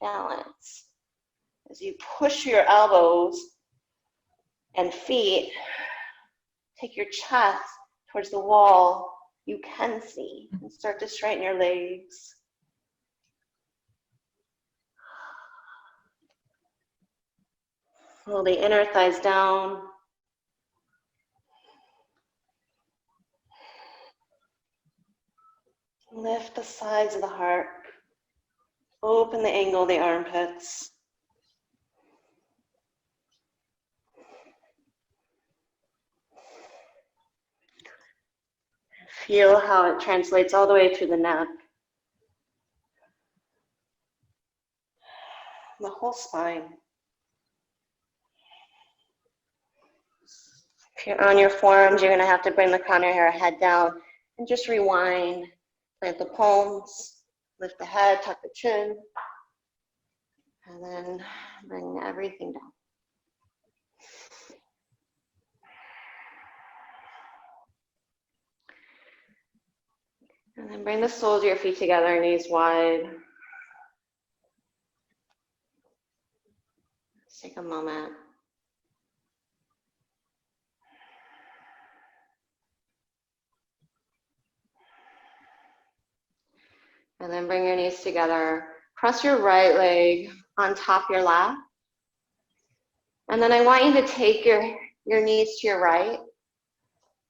balance. As you push your elbows and feet, take your chest towards the wall you can see and start to straighten your legs. Pull the inner thighs down. Lift the sides of the heart. Open the angle of the armpits. Feel how it translates all the way through the neck. The whole spine. If you're on your forearms, you're going to have to bring the crown of your head down and just rewind. Plant the palms, lift the head, tuck the chin, and then bring everything down. And then bring the soles of your feet together, knees wide. Let's take a moment. And then bring your knees together. Press your right leg on top of your lap. And then I want you to take your knees to your right.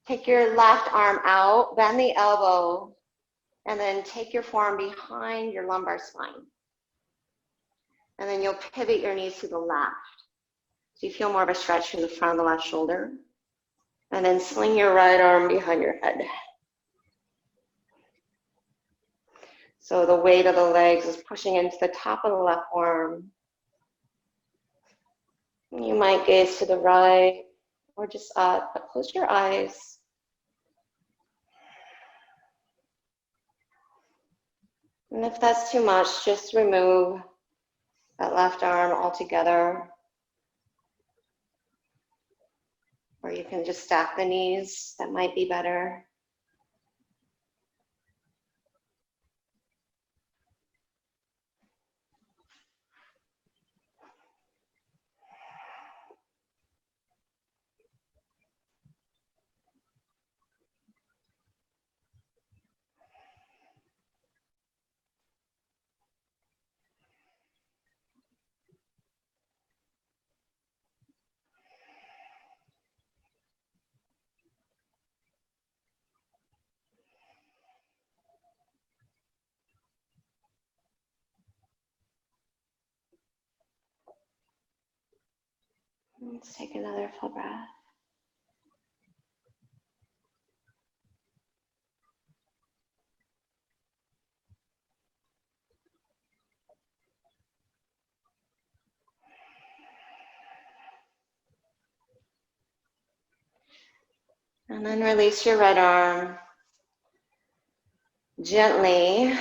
Take your left arm out, bend the elbow, and then take your forearm behind your lumbar spine. And then you'll pivot your knees to the left. So you feel more of a stretch from the front of the left shoulder. And then sling your right arm behind your head. So the weight of the legs is pushing into the top of the left arm. You might gaze to the right or just up, but close your eyes. And if that's too much, just remove that left arm altogether. Or you can just stack the knees, that might be better. Let's take another full breath. And then release your right arm. Gently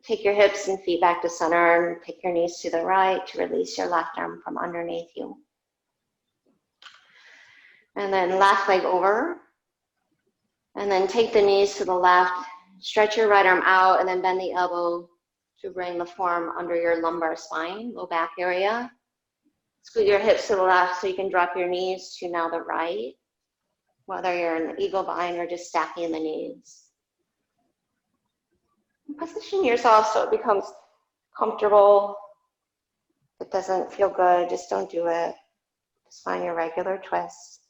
take your hips and feet back to center and take your knees to the right to release your left arm from underneath you. And then left leg over. And then take the knees to the left. Stretch your right arm out and then bend the elbow to bring the forearm under your lumbar spine, low back area. Scoot your hips to the left so you can drop your knees to now the right, whether you're in the eagle bind or just stacking the knees. Position yourself so it becomes comfortable. If it doesn't feel good, just don't do it. Just find your regular twist.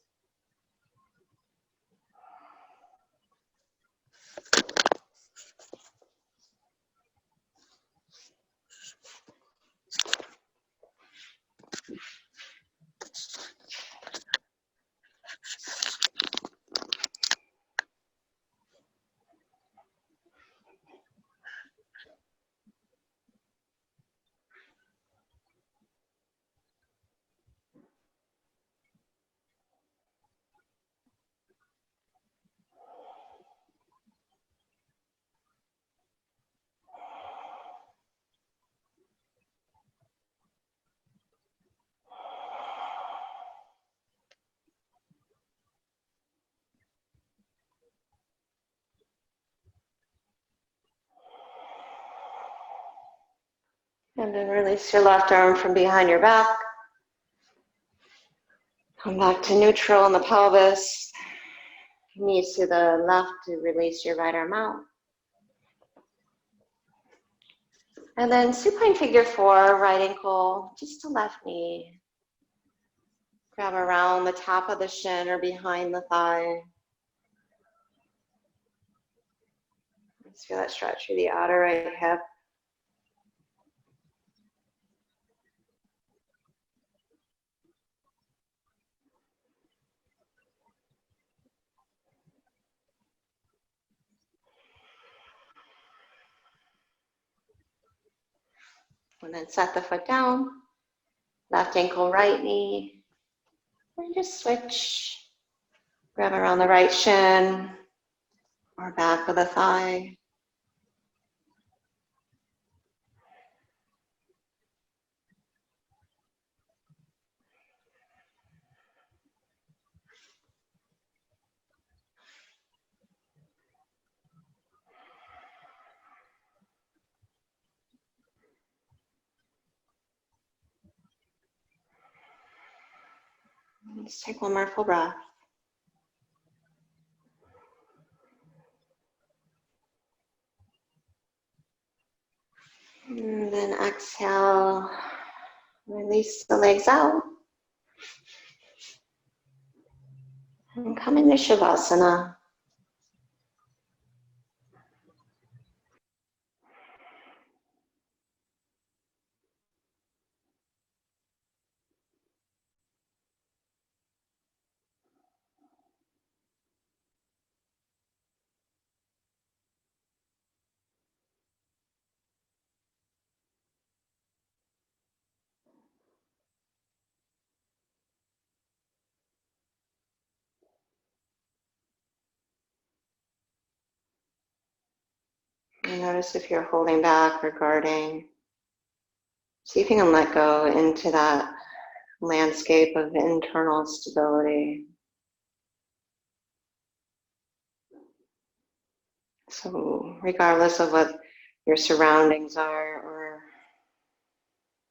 And then release your left arm from behind your back. Come back to neutral in the pelvis. Knees to the left to release your right arm out. And then supine figure 4, right ankle, just to left knee. Grab around the top of the shin or behind the thigh. Let's feel that stretch through the outer right hip. And then set the foot down, left ankle, right knee, and just switch. Grab around the right shin or back of the thigh. Let's take one more full breath. And then exhale, release the legs out. And come into Shavasana. And notice if you're holding back or guarding. See if you can let go into that landscape of internal stability. So regardless of what your surroundings are or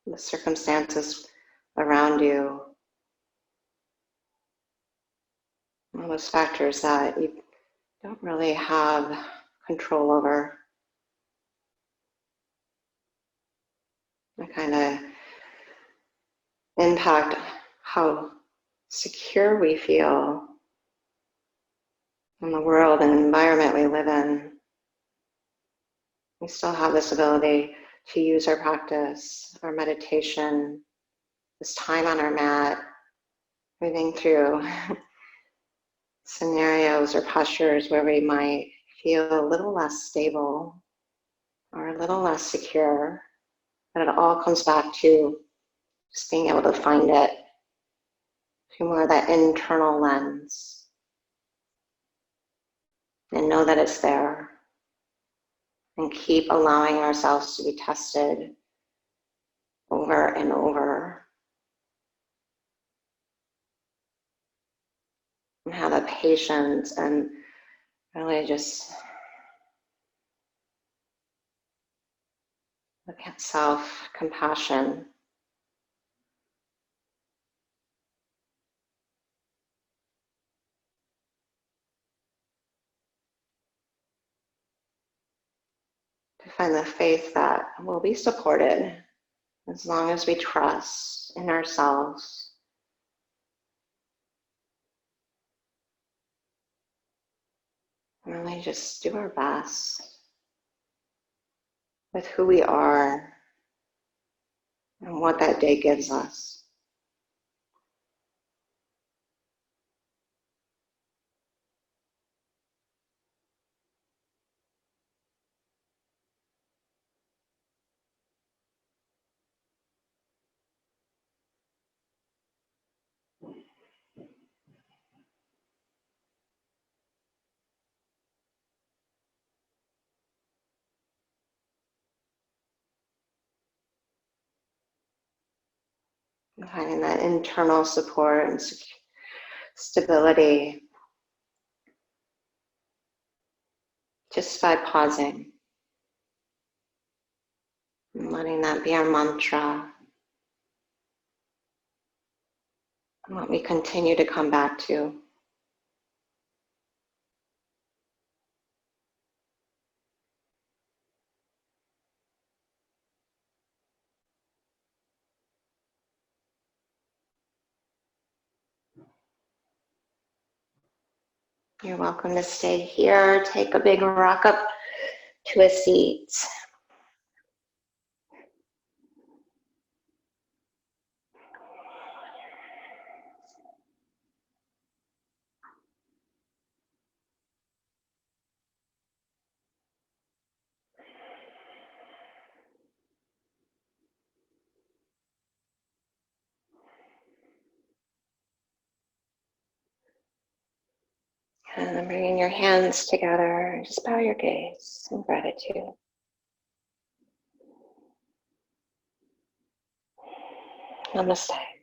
the circumstances around you, all those factors that you don't really have control over, that kind of impact how secure we feel in the world and environment we live in. We still have this ability to use our practice, our meditation, this time on our mat, moving through scenarios or postures where we might feel a little less stable or a little less secure, but it all comes back to just being able to find it through more of that internal lens. and know that it's there. And keep allowing ourselves to be tested over and over. And have the patience and really just look at self-compassion. To find the faith that we'll be supported as long as we trust in ourselves. And really just do our best with who we are and what that day gives us. And finding that internal support and stability just by pausing and letting that be our mantra and what we continue to come back to. You're welcome to stay here. Take a big rock up to a seat. And then bringing your hands together, just bow your gaze in gratitude. Namaste.